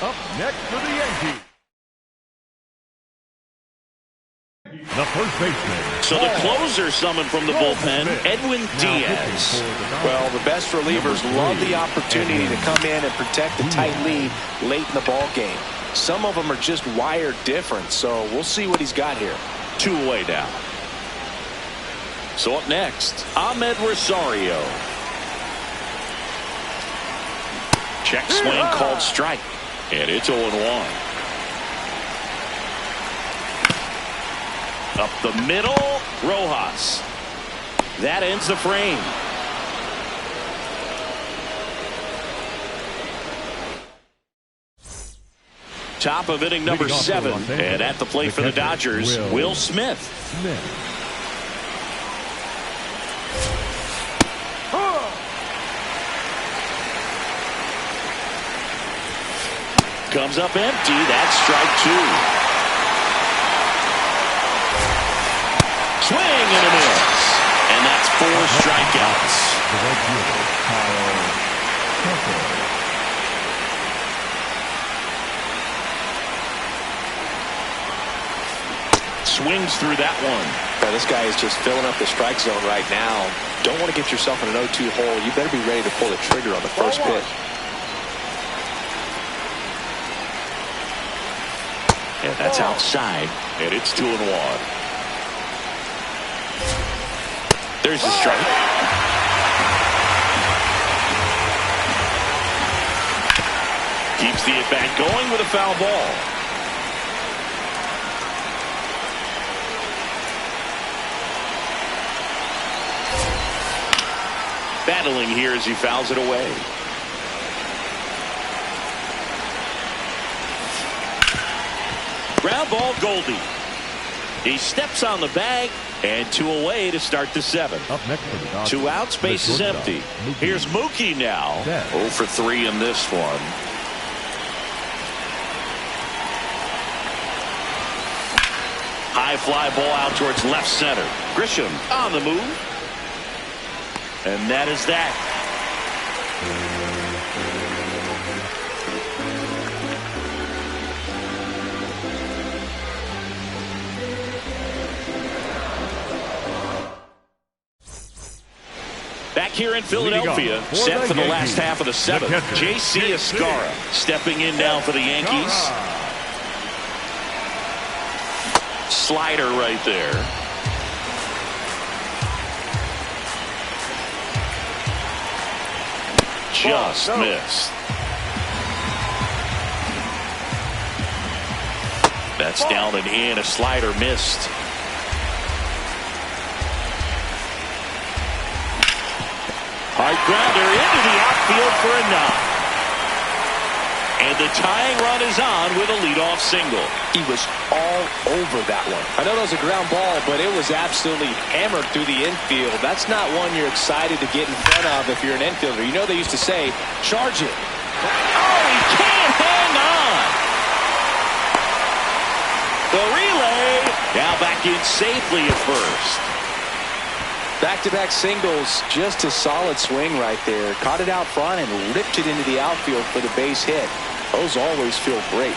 Up next for the Yankees, the first baseman. So the closer summoned from the bullpen, Edwin Diaz. Well, the best relievers love the opportunity to come in and protect the tight lead late in the ball game. Some of them are just wired different, so we'll see what he's got here. 2 away now. So up next, Ahmed Rosario. Check swing called strike. And it's 0-1. Up the middle, Rojas. That ends the frame. Top of inning number 7. And at the plate for the Dodgers, Will Smith. Comes up empty. That's strike 2. Swing and a miss. And that's 4 strikeouts. Swings through that one. Now, this guy is just filling up the strike zone right now. Don't want to get yourself in an 0-2 hole. You better be ready to pull the trigger on the first pitch. And that's outside, and it's 2-1. There's the strike. Keeps the at-bat going with a foul ball. Battling here as he fouls it away. Ground ball, Goldie. He steps on the bag, and 2 away to start the 7th. Up next for the Dodgers, 2 outs, base is empty. Here's Mookie now. 0 for 3 in this one. high fly ball out towards left center. Grisham on the move. And that is that. Back here in Philadelphia, set for the last half of the seventh. J.C. Escara stepping in now for the Yankees. Slider right there. Just missed. That's down and in. A slider missed. Hard grounder into the outfield for a knock. And the tying run is on with a leadoff single. He was all over that one. I know that was a ground ball, but it was absolutely hammered through the infield. That's not one you're excited to get in front of if you're an infielder. You know they used to say, charge it. Oh, he can't hang on. The relay. Now back in safely at first. Back-to-back singles, just a solid swing right there. Caught it out front and ripped it into the outfield for the base hit. Those always feel great.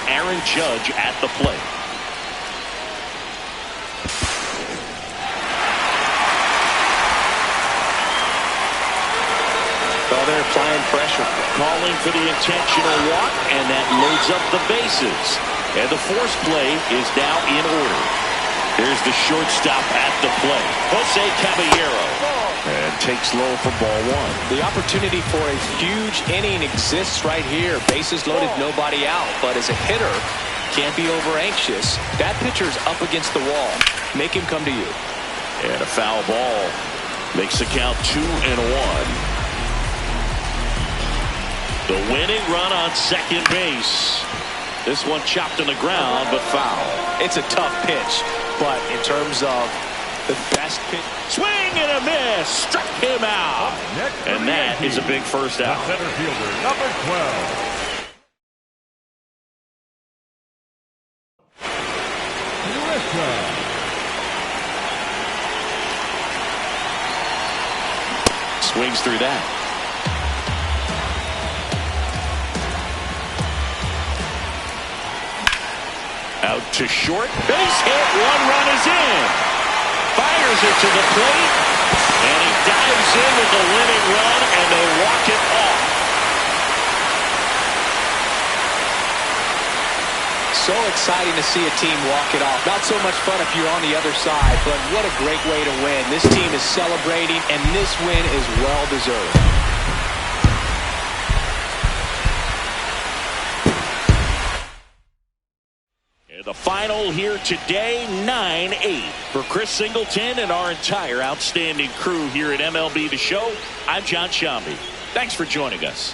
Aaron Judge at the plate. Well, they're applying pressure. Calling for the intentional walk, and that loads up the bases. And the force play is now in order. Here's the shortstop at the plate, Jose Caballero, and takes low for ball one. The opportunity for a huge inning exists right here. Bases loaded, nobody out. But as a hitter, can't be over anxious. That pitcher's up against the wall. Make him come to you. And a foul ball makes the count 2-1. The winning run on second base. This one chopped in the ground, but foul. It's a tough pitch, but in terms of the best pitch. Swing and a miss. Struck him out. And that is a big first out. Center fielder, number 12. Swings through that. Out to short. Base hit. One run is in. Fires it to the plate. And he dives in with the winning run, and they walk it off. So exciting to see a team walk it off. Not so much fun if you're on the other side, but what a great way to win. This team is celebrating, and this win is well-deserved. The final here today, 9-8. For Chris Singleton and our entire outstanding crew here at MLB The Show, I'm John Shambi. Thanks for joining us.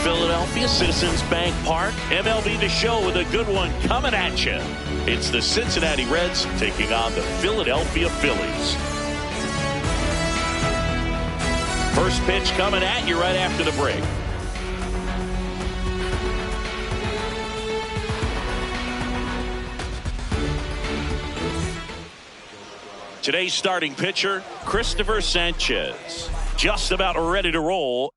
Philadelphia, Citizens Bank Park. MLB The Show with a good one coming at you. It's the Cincinnati Reds taking on the Philadelphia Phillies. First pitch coming at you right after the break. Today's starting pitcher, Christopher Sanchez. Just about ready to roll.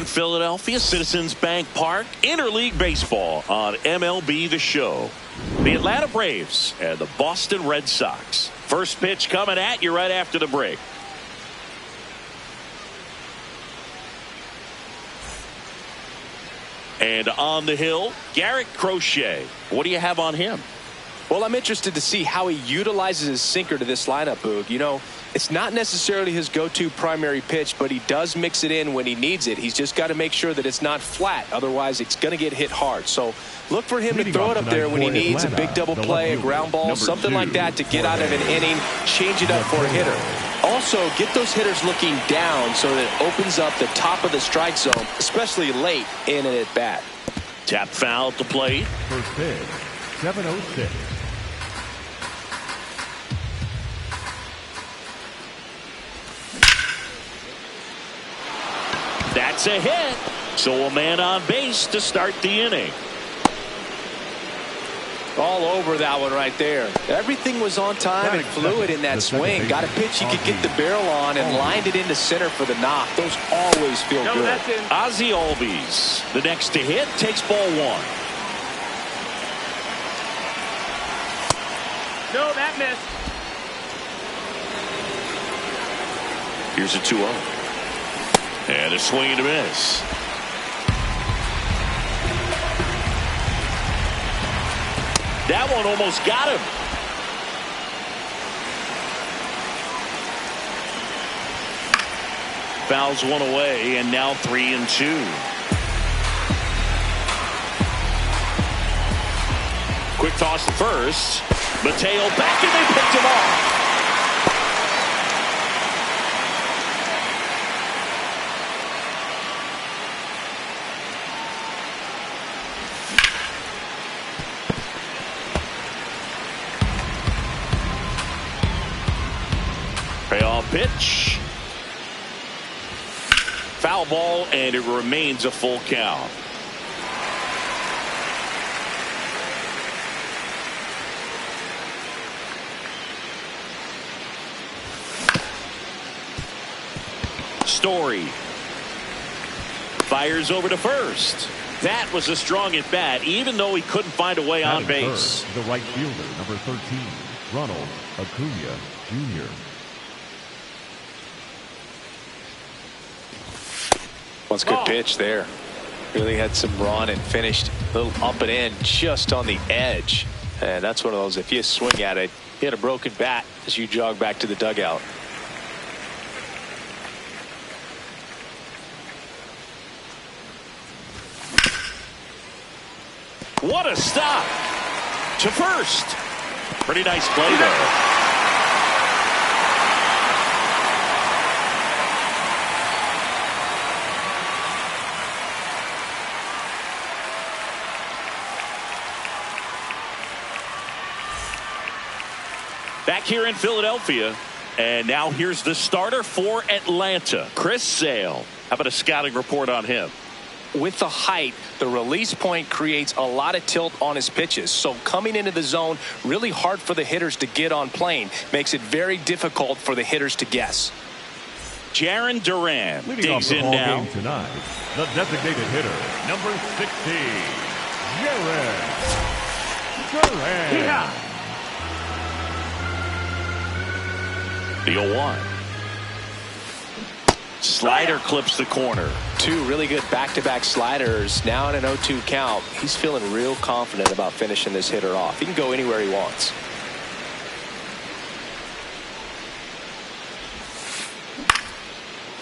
Philadelphia, Citizens Bank Park, Interleague Baseball on MLB The Show. The Atlanta Braves and the Boston Red Sox. First pitch coming at you right after the break. And on the hill, Garrett Crochet. What do you have on him? Well, I'm interested to see how he utilizes his sinker to this lineup, Boog. You know, it's not necessarily his go-to primary pitch, but he does mix it in when he needs it. He's just got to make sure that it's not flat. Otherwise, it's going to get hit hard. So look for him to throw it up there when he needs a big double play, a ground ball, something like that to get out of an inning, change it up for a hitter. Also, get those hitters looking down so that it opens up the top of the strike zone, especially late in an at-bat. Tap foul at the plate. First pitch, 7:06. That's a hit. So a man on base to start the inning. All over that one right there. Everything was on time and fluid in that swing. Got a pitch he could get the barrel on and lined it into center for the knock. Those always feel good. Ozzie Albies, the next to hit, takes ball one. No, that missed. Here's a 2-0. And a swing and a miss. That one almost got him. Fouls one away, and now 3-2. Quick toss to first. Mateo back, and they picked him off. Payoff pitch. Foul ball, and it remains a full count. Story fires over to first. That was a strong at bat, even though he couldn't find a way on base. The right fielder, number 13, Ronald Acuna Jr. That's a good pitch there. Really had some run and finished a little up and in just on the edge. And that's one of those, if you swing at it, you had a broken bat as you jog back to the dugout. What a stop to first. Pretty nice play there. Back here in Philadelphia, and now here's the starter for Atlanta, Chris Sale. How about a scouting report on him? With the height, the release point creates a lot of tilt on his pitches. So coming into the zone, really hard for the hitters to get on plane. Makes it very difficult for the hitters to guess. Jarren Duran digs in now. Tonight, the designated hitter, number 60, Jarren Duran. Yeah. The 0-1. Slider clips the corner. Two really good back-to-back sliders. Now in an 0-2 count. He's feeling real confident about finishing this hitter off. He can go anywhere he wants.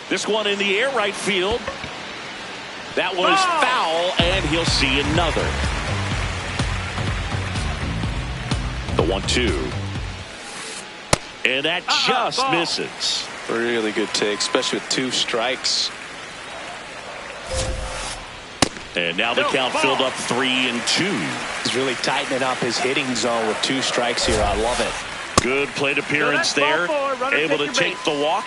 This one in the air right field. That was foul, and he'll see another. The 1-2. And that just misses. Really good take, especially with two strikes. And now the count filled up 3-2. He's really tightening up his hitting zone with two strikes here. I love it. Good plate appearance there. Able to take the walk.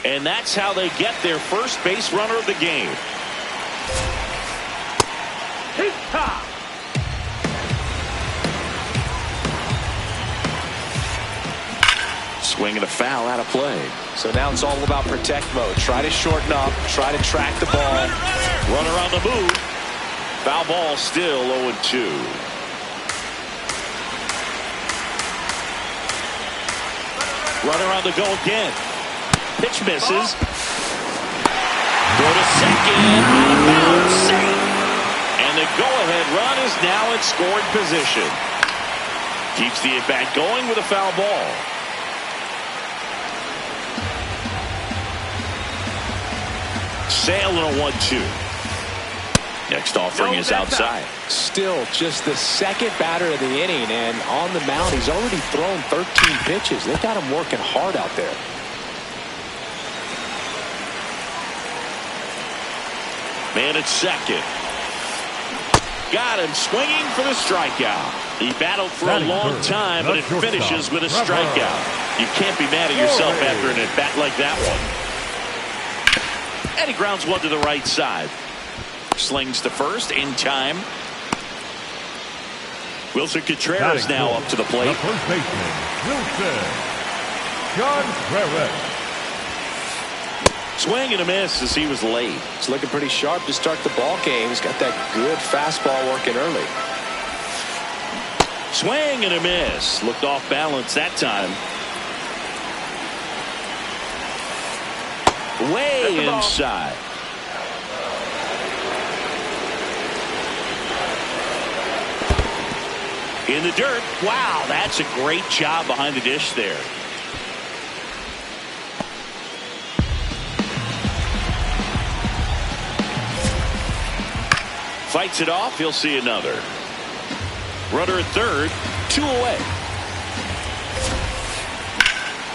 And that's how they get their first base runner of the game. Swing and a foul out of play. So now it's all about protect mode. Try to shorten up, try to track the ball. Runner on the move. Foul ball still 0-2. Runner on the go again. Pitch misses. Go to second. Out of bounds. Safe. And the go-ahead run is now in scoring position. Keeps the at-bat going with a foul ball. Sale and a 1-2. Next offering is outside. Still just the second batter of the inning, and on the mound he's already thrown 13 pitches. They've got him working hard out there. Man at second. Got him swinging for the strikeout. He battled for a long time, but it finishes with a strikeout. You can't be mad at yourself after an at-bat like that one. And he grounds one to the right side. Slings to first in time. Wilson Contreras now up to the plate. The first baseman, Wilson Contreras. Swing and a miss as he was late. He's looking pretty sharp to start the ball game. He's got that good fastball working early. Swing and a miss. Looked off balance that time. Way inside. In the dirt. Wow, that's a great job behind the dish there. Fights it off. He'll see another. Runner at third. 2 away.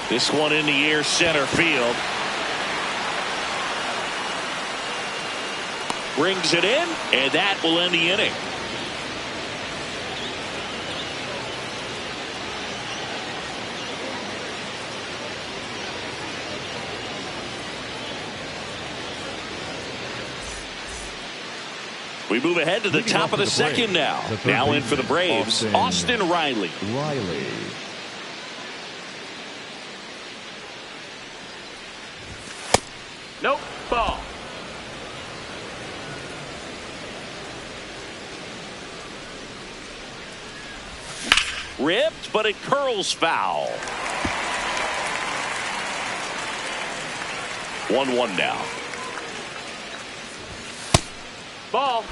This one in the air, center field. Brings it in, and that will end the inning. We move ahead to the top of the second now. Now in for the Braves, Austin Riley. Nope. Ball. Ripped, but it curls foul. 1-1 now. Ball.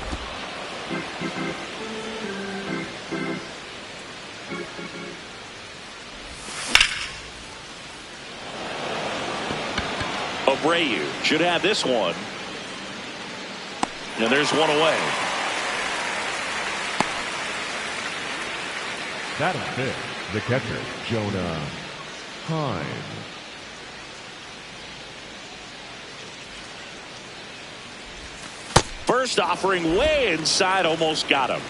Abreu should have this one. And there's one away. That is it. The catcher, Jonah Heim. First offering way inside, almost got him.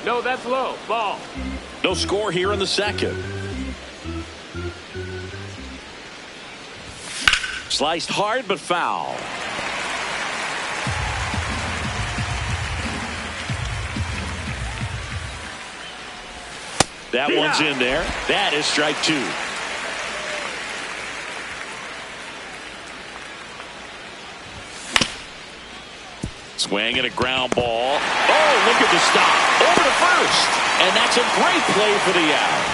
No, that's low. Ball. No score here in the second. Sliced hard but foul. That one's in there. That is strike 2. Swing and a ground ball. Oh, look at the stop. Over to first. And that's a great play for the out.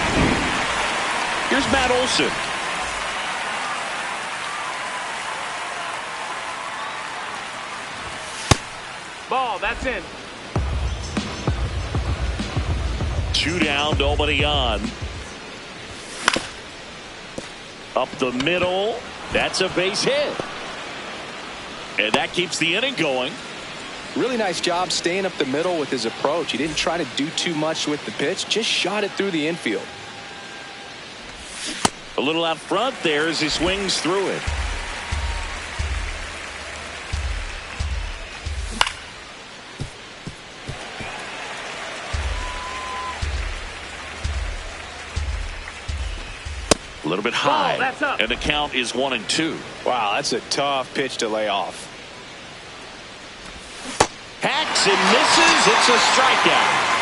Here's Matt Olson. Ball. That's in. 2 down, nobody on. Up the middle. That's a base hit. And that keeps the inning going. Really nice job staying up the middle with his approach. He didn't try to do too much with the pitch, just shot it through the infield. A little out front there as he swings through it. A little bit high. That's up. And the count is 1-2. Wow, that's a tough pitch to lay off. Hacks and misses. It's a strikeout.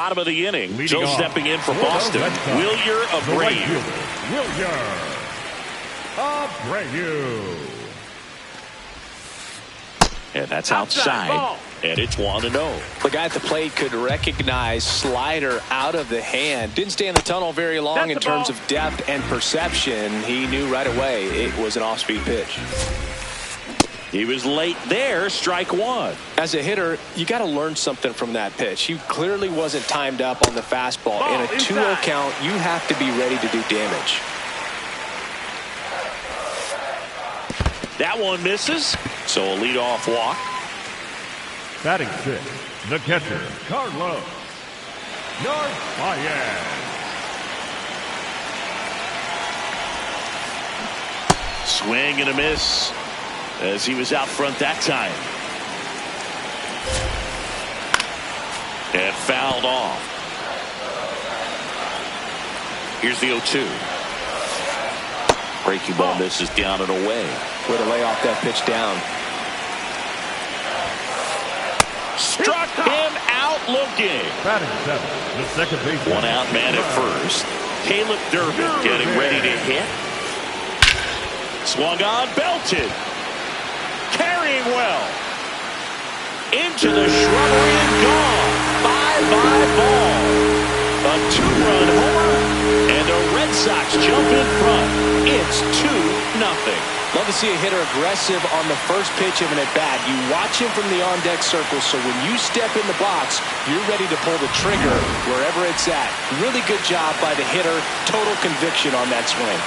Bottom of the inning. Leading Joe off Stepping in for the Boston. Red Sox, Wilyer the right Abreu. fielder, Wilyer Abreu. And that's outside. Ball. And it's 1-0. The guy at the plate could recognize slider out of the hand. Didn't stay in the tunnel very long That's in the terms ball. of depth and perception. He knew right away it was an off-speed pitch. He was late there. Strike one. As a hitter, you got to learn something from that pitch. He clearly wasn't timed up on the fastball. Ball In a 2-0 inside. count, you have to be ready to do damage. That one misses. So a leadoff walk. Batting sixth, the catcher, Carlos Narvaez. Swing and a miss as he was out front that time. And fouled off. Here's the 0-2. Breaking ball misses down and away. Way to lay off that pitch down. Struck him out looking. Batting seventh, the second baseman. One out man at first. Caleb Durbin getting ready to hit. Swung on, belted. Carrying well. Into the shrubbery and gone. Bye-bye ball. A two-run homer. And the Red Sox jump in front. It's 2-0. Love to see a hitter aggressive on the first pitch of an at-bat. You watch him from the on-deck circle, so when you step in the box, you're ready to pull the trigger wherever it's at. Really good job by the hitter. Total conviction on that swing.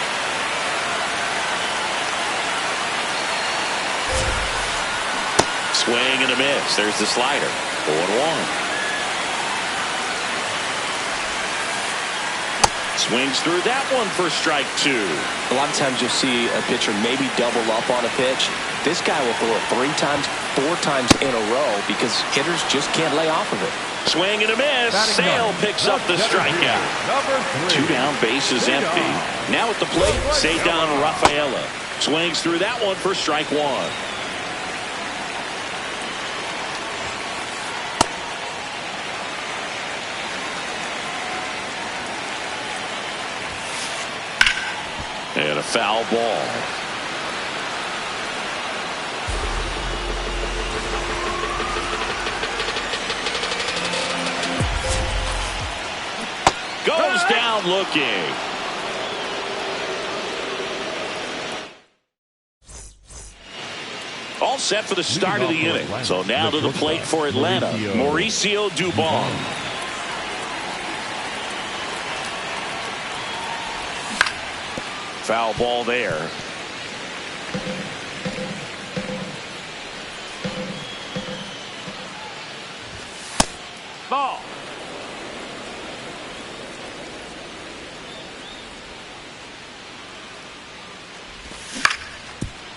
Swing and a miss. There's the slider. 0-1. Swings through that one for strike two. A lot of times you'll see a pitcher maybe double up on a pitch. This guy will throw it 3 times, 4 times in a row because hitters just can't lay off of it. Swing and a miss. Batting Sale ninth, picks up the strikeout. Number 3. 2 down, bases empty. Now at the plate, Cedar Rafaela. Swings through that one for strike one. And a foul ball. Goes down looking. All set for the start of the inning. So now to the plate for Atlanta, Mauricio Dubon. Foul ball there. Ball.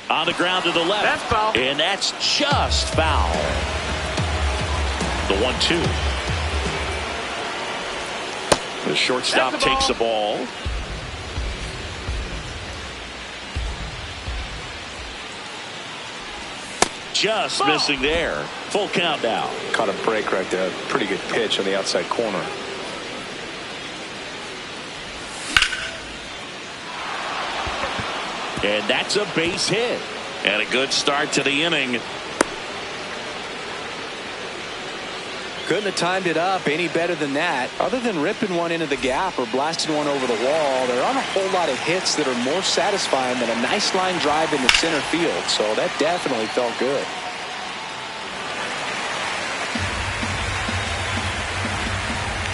On the ground to the left. That's foul. And that's just foul. The 1-2. The shortstop That's the takes the ball. Just Ball. missing there. Full count now. Caught a break right there. Pretty good pitch on the outside corner. And that's a base hit. And a good start to the inning. Couldn't have timed it up any better than that. Other than ripping one into the gap or blasting one over the wall, there aren't a whole lot of hits that are more satisfying than a nice line drive into center field. So that definitely felt good.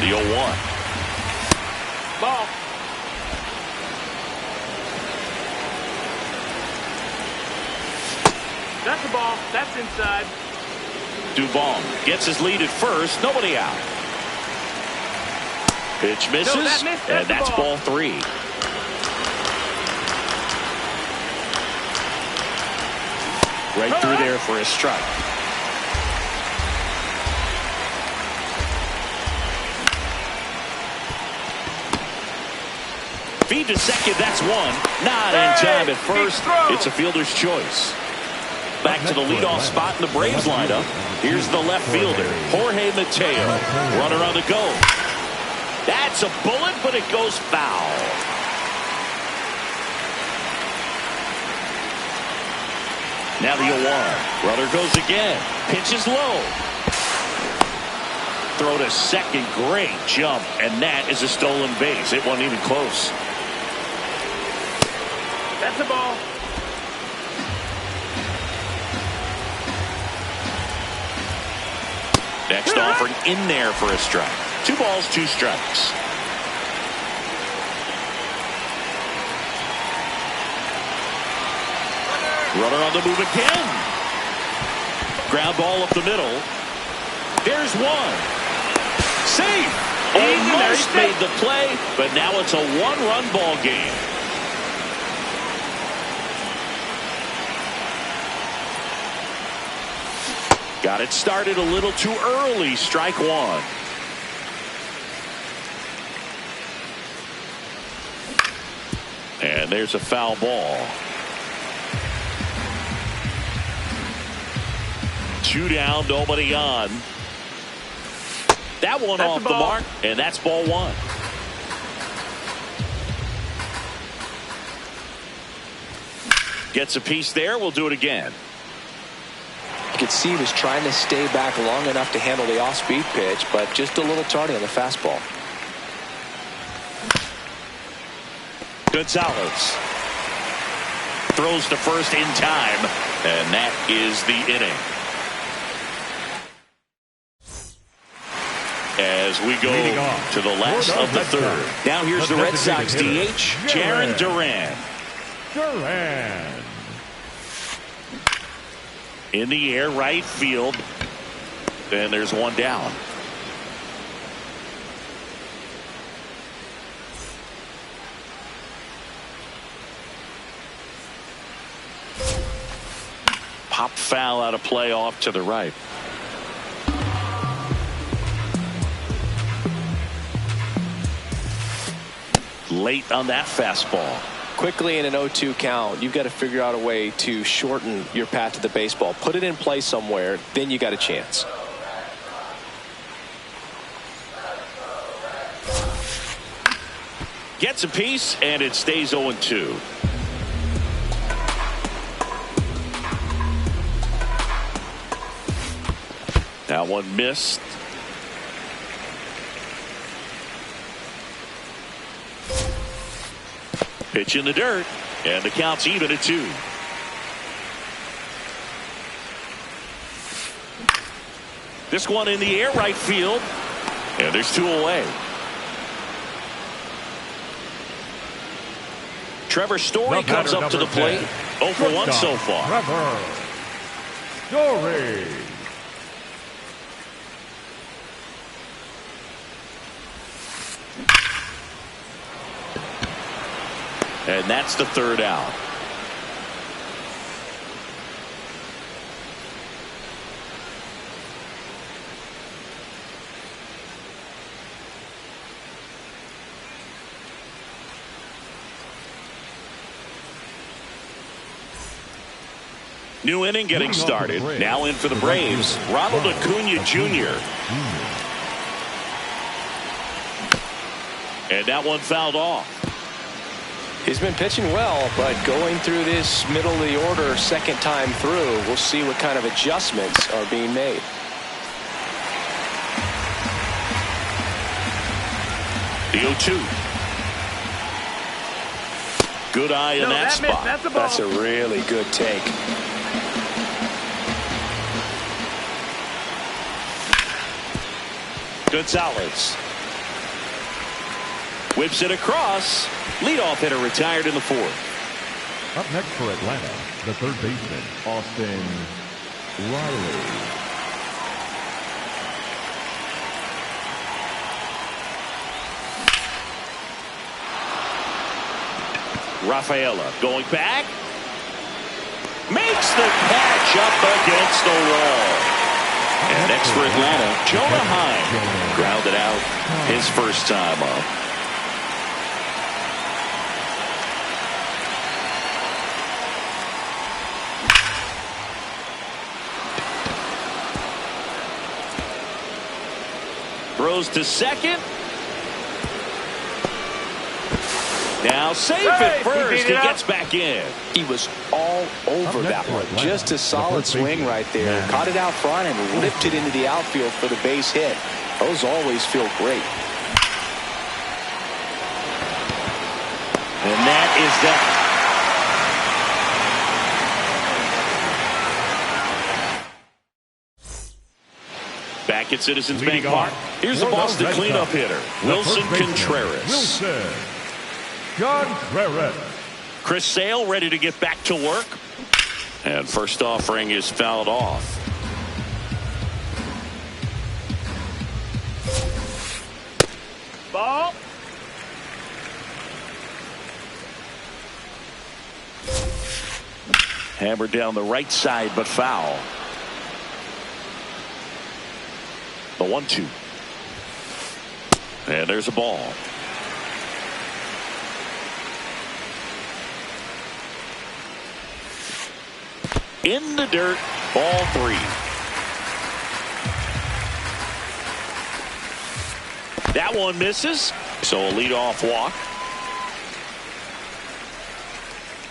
The 0-1. Ball. That's the ball. That's inside. Dubon gets his lead at first. Nobody out. Pitch misses. No, that missed. And that's the ball 3. Right through there for a strike. Feed to second. That's one. Not in time at first. It's a fielder's choice. Back to the leadoff spot in the Braves lineup. Here's the left fielder, Jorge Mateo. Runner on the go. That's a bullet, but it goes foul. Now the 0-1. Runner goes again. Pitch is low. Throw to second. Great jump. And that is a stolen base. It wasn't even close. That's a ball. Next offering in there for a strike. 2 balls, 2 strikes. Runner on the move again. Ground ball up the middle. There's one. Safe. Almost made the play, but now it's a 1-run ball game. Got it started a little too early. Strike 1. And there's a foul ball. 2 down, nobody on. That one off the mark, and that's ball 1. Gets a piece there. We'll do it again. You could see he was trying to stay back long enough to handle the off-speed pitch, but just a little tardy on the fastball. Gonzalez throws to first in time, and that is the inning. As we go to the last of the third. Now here's the Red Sox DH, Jarren Duran. In the air, right field. And there's one down. Pop foul out of play off to the right. Late on that fastball. Quickly in an 0-2 count, you've got to figure out a way to shorten your path to the baseball. Put it in play somewhere, then you got a chance. Gets a piece, and it stays 0-2. That one missed. Pitch in the dirt, and the count's even at 2. This one in the air, right field, and there's 2 away. Trevor Story comes up to the plate. 0 for 1 so far. Trevor Story. And that's the 3rd out. New inning getting started. Now in for the Braves, Ronald Acuna Jr. And that one fouled off. He's been pitching well, but going through this middle of the order second time through, we'll see what kind of adjustments are being made. The 0-2. Good eye in that spot. That's a really good take. Gonzalez whips it across. Leadoff hitter retired in the 4th. Up next for Atlanta, the third baseman, Austin Riley. Rafaela going back. Makes the catch up against the wall. And next for Atlanta, Jonah Heim grounded out his first time up. Throws to second. Now safe at first. He gets back in. He was all over that one. Just a solid swing right there. Caught it out front and ripped it into the outfield for the base hit. Those always feel great. And that is that. Back at Citizens Bank Park. Here's the Boston cleanup hitter, Wilson Contreras. Wilson Contreras. Chris Sale ready to get back to work. And first offering is fouled off. Ball. Hammered down the right side, but foul. The 1-2. And there's a ball. In the dirt, ball 3. That one misses, so a leadoff walk.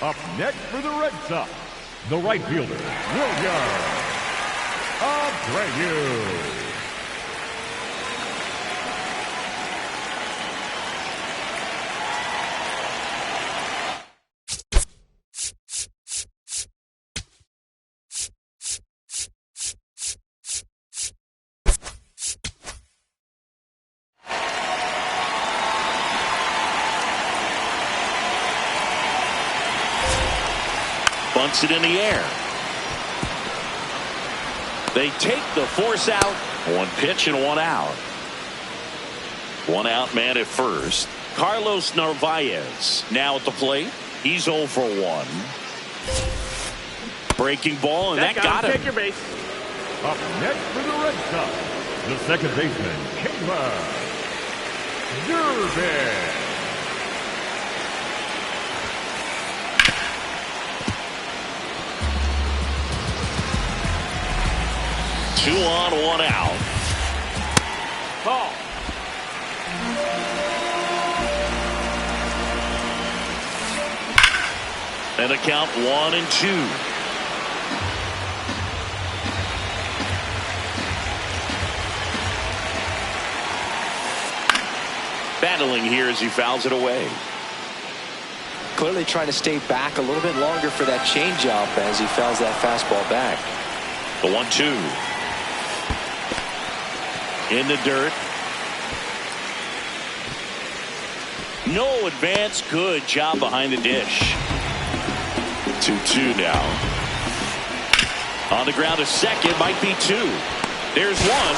Up next for the Red Sox, the right fielder, William Abreu. Bunts it in the air. They take the force out. One pitch and one out. One out man at first. Carlos Narvaez now at the plate. He's 0 for 1. Breaking ball, and that got him. Take your base. Up next for the Red Sox, the second baseman, Kayla Durbin. 2 on, 1 out. Ball. And the count 1-2. Battling here as he fouls it away. Clearly trying to stay back a little bit longer for that changeup as he fouls that fastball back. The 1-2. In the dirt. No advance. Good job behind the dish. 2-2 now. On the ground to second. Might be 2. There's 1.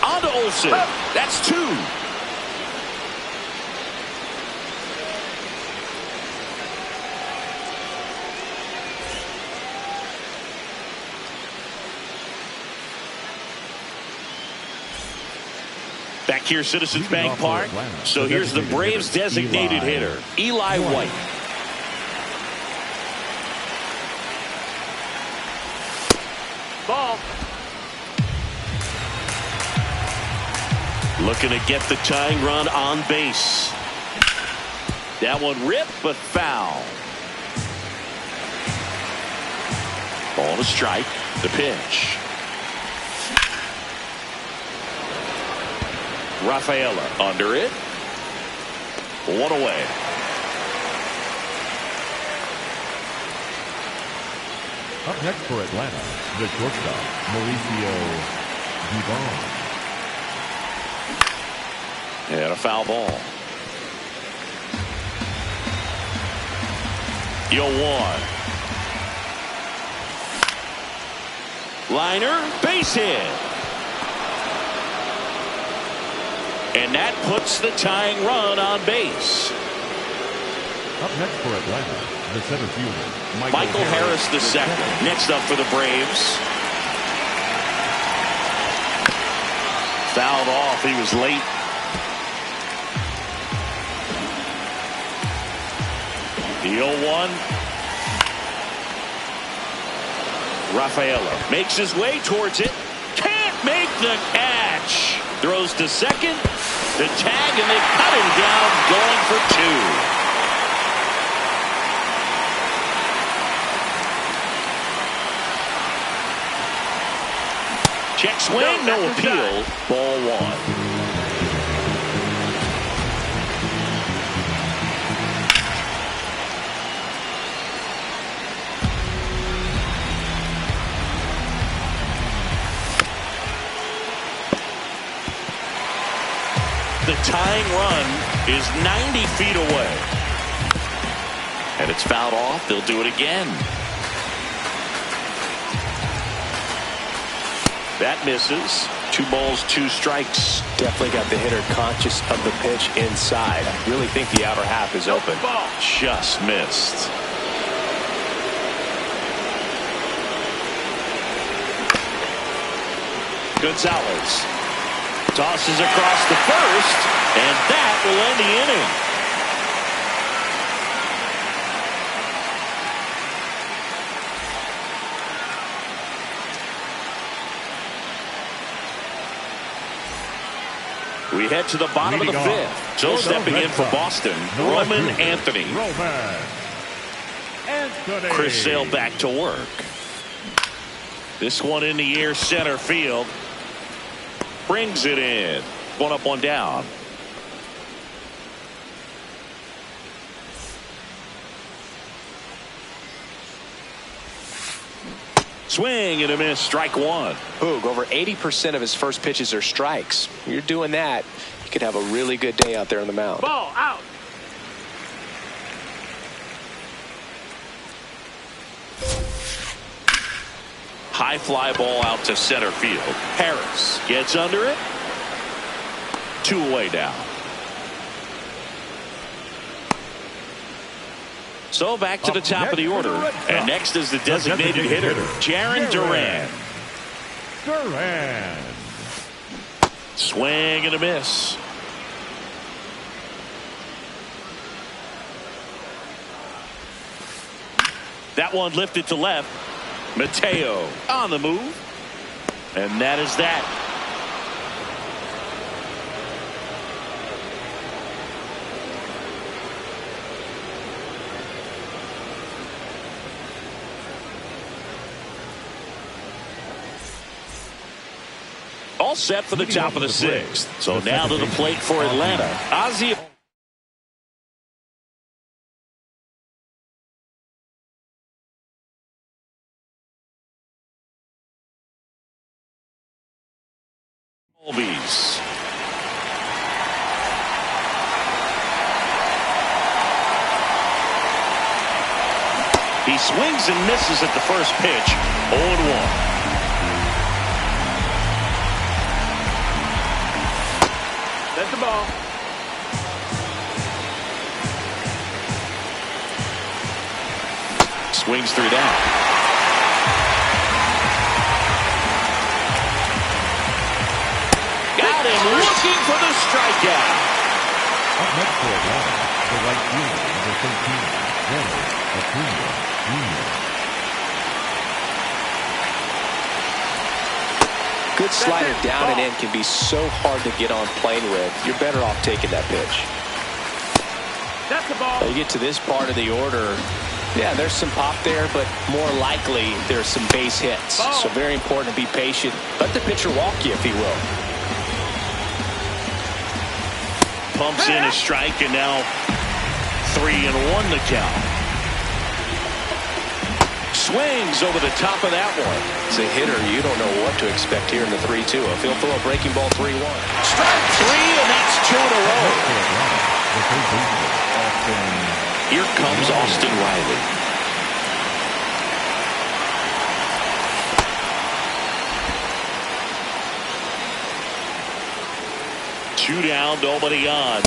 On to Olsen. That's 2. Back here, Citizens Bank Park. So here's the Braves designated hitter, Eli White. Ball. Looking to get the tying run on base. That one ripped, but foul. Ball to strike. The pitch. Rafaela under it. 1 away. Up next for Atlanta, the shortstop, Mauricio Dubon. And a foul ball. 0-1. Liner, base hit. And that puts the tying run on base. Up next for Atlanta, the center fielder, Michael Harris II. Next up for the Braves. Fouled off. He was late. The 0-1. Rafaela makes his way towards it. Can't make the catch. Throws to second. The tag, and they cut him down, going for 2. Check swing, no appeal. Ball 1. The tying run is 90 feet away. And it's fouled off. They'll do it again. That misses. 2 balls, 2 strikes. Definitely got the hitter conscious of the pitch inside. I really think the outer half is open. Just missed. Gonzalez tosses across the first, and that will end the inning. We head to the bottom of the 5th. So stepping in for Boston, Roman Anthony. Chris Sale back to work. This one in the air, center field. Brings it in. 1 up, 1 down. Swing and a miss. Strike 1. Boog, over 80% of his first pitches are strikes. You're doing that, you could have a really good day out there on the mound. Ball out. High fly ball out to center field. Harris gets under it. 2 away now. So back to the top of the order. And next is the designated hitter, Jarren Duran. Swing and a miss. That one lifted to left. Mateo on the move. And that is that. All set for the top of the 6th. So now to the plate for Atlanta. Ozzie. He swings and misses at the first pitch. 0-1. That's the ball. Swings through that. Got him looking for the strikeout. Up next for Atlanta, the right fielder, number 13, Ronald Acuna Jr. Good slider down and in can be so hard to get on plane with. You're better off taking that pitch. That's the ball. You get to this part of the order. Yeah, there's some pop there, but more likely there's some base hits. So very important to be patient. Let the pitcher walk you, if he will. Pumps in a strike, and now 3-1 the count. Swings over the top of that one. As a hitter, you don't know what to expect here in the 3-2. If he'll throw a breaking ball 3-1. Strike 3, and that's 2 in a row. Here comes Austin Riley. Two down, nobody on.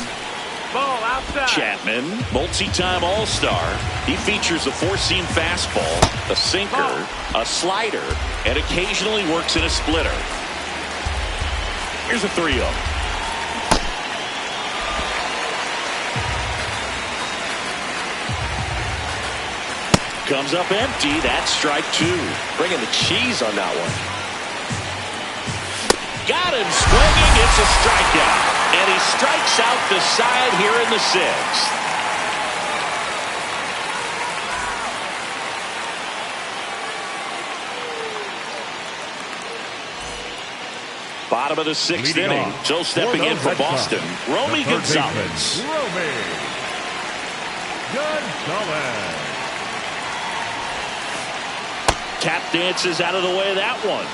Ball outside. Chapman, multi-time All-Star. He features a 4-seam fastball, a sinker, a slider, and occasionally works in a splitter. Here's a 3-0. Comes up empty. That's strike 2. Bringing the cheese on that one. Got him swinging. It's a strikeout. And he strikes out the side here in the sixth. Bottom of the sixth inning. So stepping in for Boston, Romy Gonzalez. Romy Gonzalez. Tap dances out of the way of that one.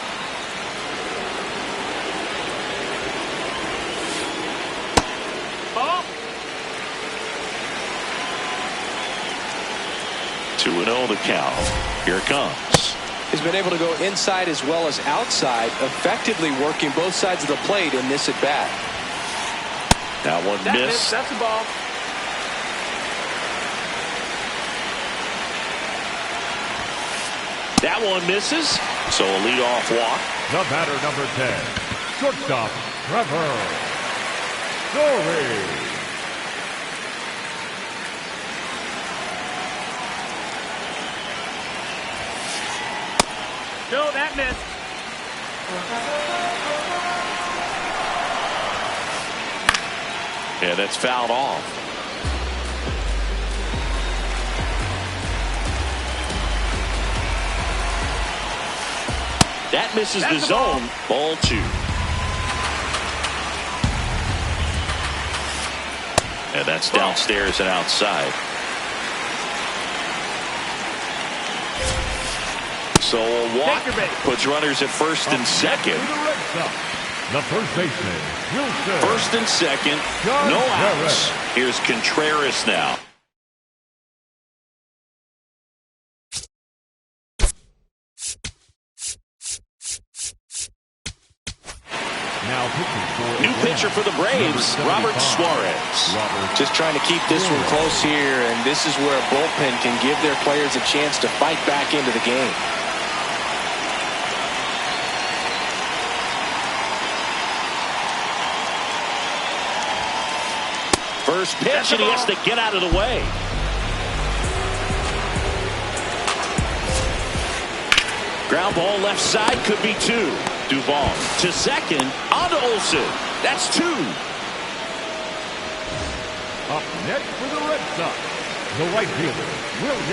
Ball. 2-0 the count. Here it comes. He's been able to go inside as well as outside, effectively working both sides of the plate in this at bat. That one missed. That's the ball. That one misses. So a leadoff walk. The batter, number 10, shortstop, Trevor Story. No, that missed. Yeah, that's fouled off. That misses the zone. Ball 2. And that's downstairs and outside. So a walk puts runners at first and second. The first baseman, Wilson. First and second, no outs. Here's Contreras now. New pitcher for the Braves, Robert Suarez. Just trying to keep this one close here, and this is where a bullpen can give their players a chance to fight back into the game. First pitch, and he has to get out of the way. Ground ball left side, could be 2. Duvall to second, on to Olsen. That's 2. Up next for the Red Sox, the right fielder, Williams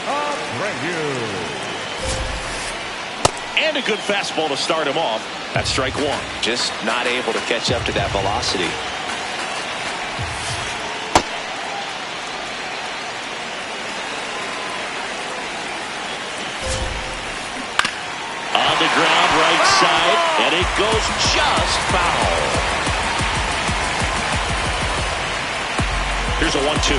Abreu. And a good fastball to start him off. That's strike 1. Just not able to catch up to that velocity. On the ground, right side, and it goes just foul. Here's a 1-2.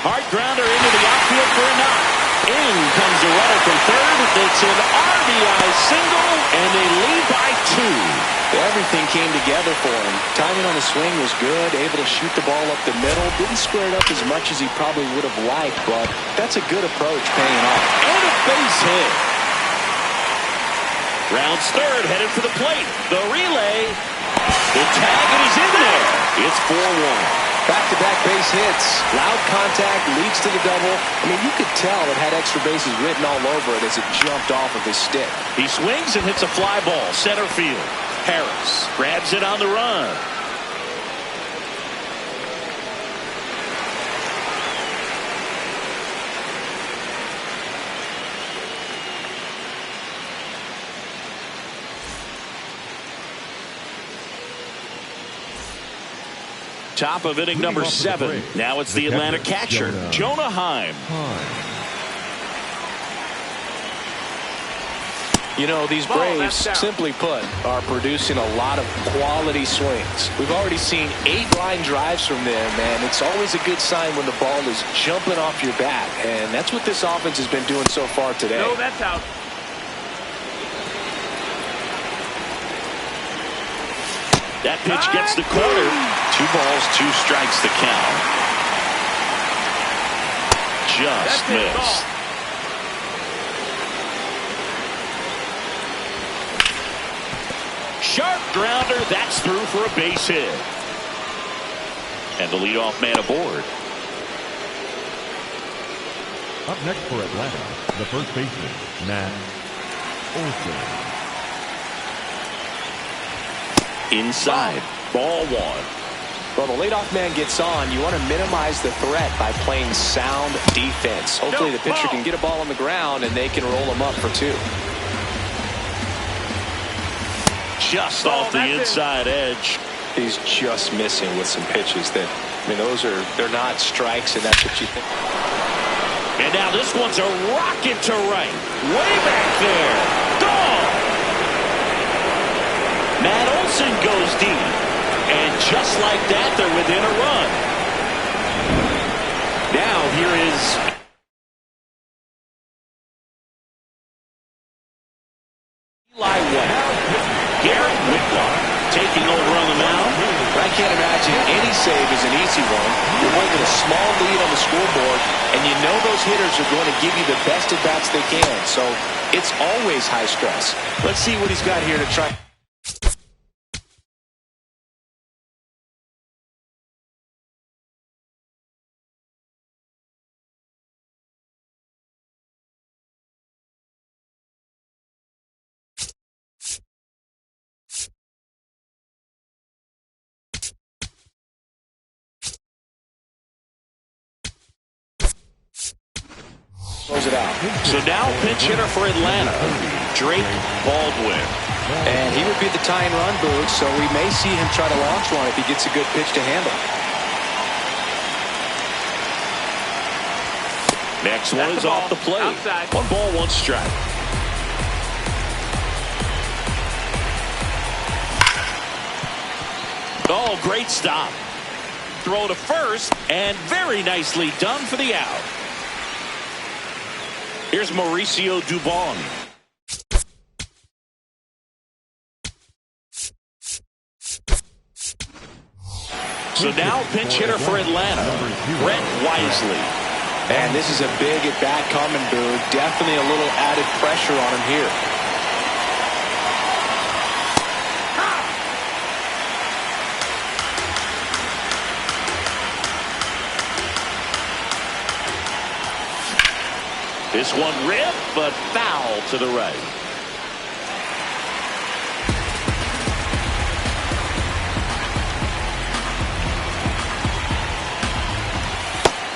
Hard grounder into the outfield for a knock. In comes the runner from third. It's an RBI single, and they lead by 2. Everything came together for him. Timing on the swing was good, able to shoot the ball up the middle. Didn't square it up as much as he probably would have liked, but that's a good approach paying off. And a base hit. Rounds third, headed for the plate. The relay. The tag, and he's in there. It's 4-1. Back-to-back base hits. Loud contact leads to the double. I mean, you could tell it had extra bases written all over it as it jumped off of his stick. He swings and hits a fly ball, center field. Harris grabs it on the run. Top of inning number 7. Now it's the Atlanta catcher, Jonah Heim. You know, these Braves, simply put, are producing a lot of quality swings. We've already seen 8 line drives from them, and it's always a good sign when the ball is jumping off your bat, and that's what this offense has been doing so far today. No, that's out. That pitch gets the corner. 2 balls, 2 strikes the count. Just missed. Sharp grounder. That's through for a base hit. And the leadoff man aboard. Up next for Atlanta, the first baseman, Matt Olsen. Inside. Ball one. Well, the leadoff man gets on. You want to minimize the threat by playing sound defense. Hopefully the pitcher can get a ball on the ground and they can roll him up for two. Just off the inside edge. He's just missing with some pitches that, I mean, they're not strikes, and that's what you think. And now this one's a rocket to right. Way back there. Gone. Matt Olson goes deep. And just like that, they're within a run. Now here is Eli White. Garrett Whitlock taking over on the mound. I can't imagine any save is an easy one. You're holding a small lead on the scoreboard, and you know those hitters are going to give you the best at-bats they can. So it's always high stress. Let's see what he's got here to try. Close it out. So now pinch hitter for Atlanta, Drake Baldwin. And he would be the tying run, Boog, so we may see him try to launch one if he gets a good pitch to handle. Next one is off the plate. Outside. 1 ball, 1 strike. Oh, great stop. Throw to first, and very nicely done for the out. Here's Mauricio Dubon. So now pinch hitter for Atlanta, Brett Wisely. And this is a big at-bat coming, Boog. Definitely a little added pressure on him here. This one ripped, but foul to the right.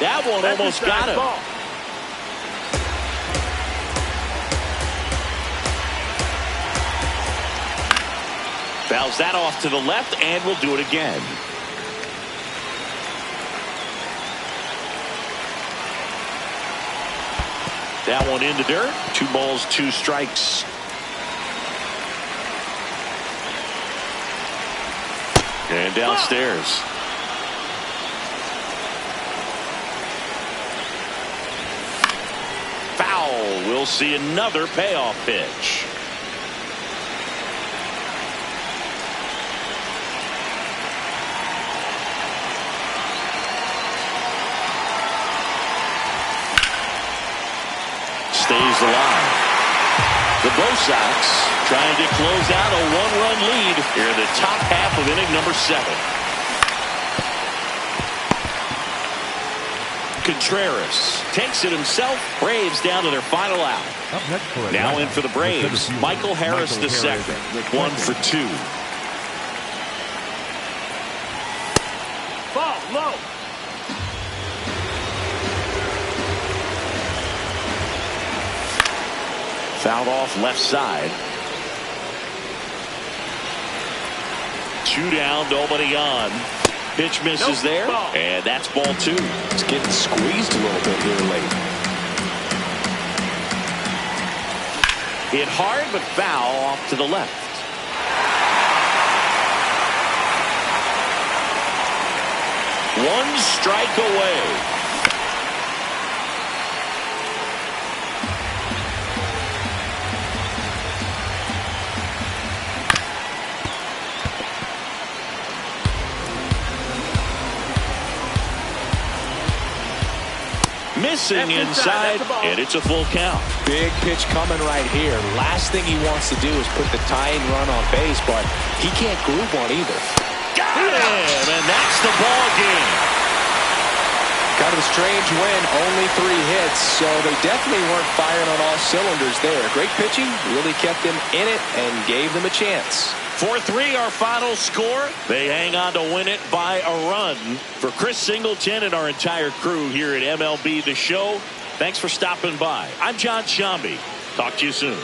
That one almost got him. Ball. Fouls that off to the left, and we'll do it again. That one in the dirt. 2 balls, 2 strikes. And downstairs. Foul. We'll see another payoff pitch. Stays alive. The Bo Sox trying to close out a 1-run lead here in the top half of inning number 7. Contreras takes it himself. Braves down to their final out. Up next for Atlanta, Now in for the Braves, Michael Harris II, 1 for 2. Ball low. Fouled off left side. 2 down, nobody on. Pitch misses there, and that's ball 2. It's getting squeezed a little bit here late. Hit hard, but foul off to the left. One strike away. Missing inside, and it's a full count. Big pitch coming right here. Last thing he wants to do is put the tying run on base, but he can't groove one either. Got him, and that's the ball game. Kind of a strange win, only 3 hits, so they definitely weren't firing on all cylinders there. Great pitching, really kept them in it and gave them a chance. 4-3 our final score. They hang on to win it by a run. For Chris Singleton and our entire crew here at MLB The Show, thanks for stopping by. I'm John Shambi. Talk to you soon.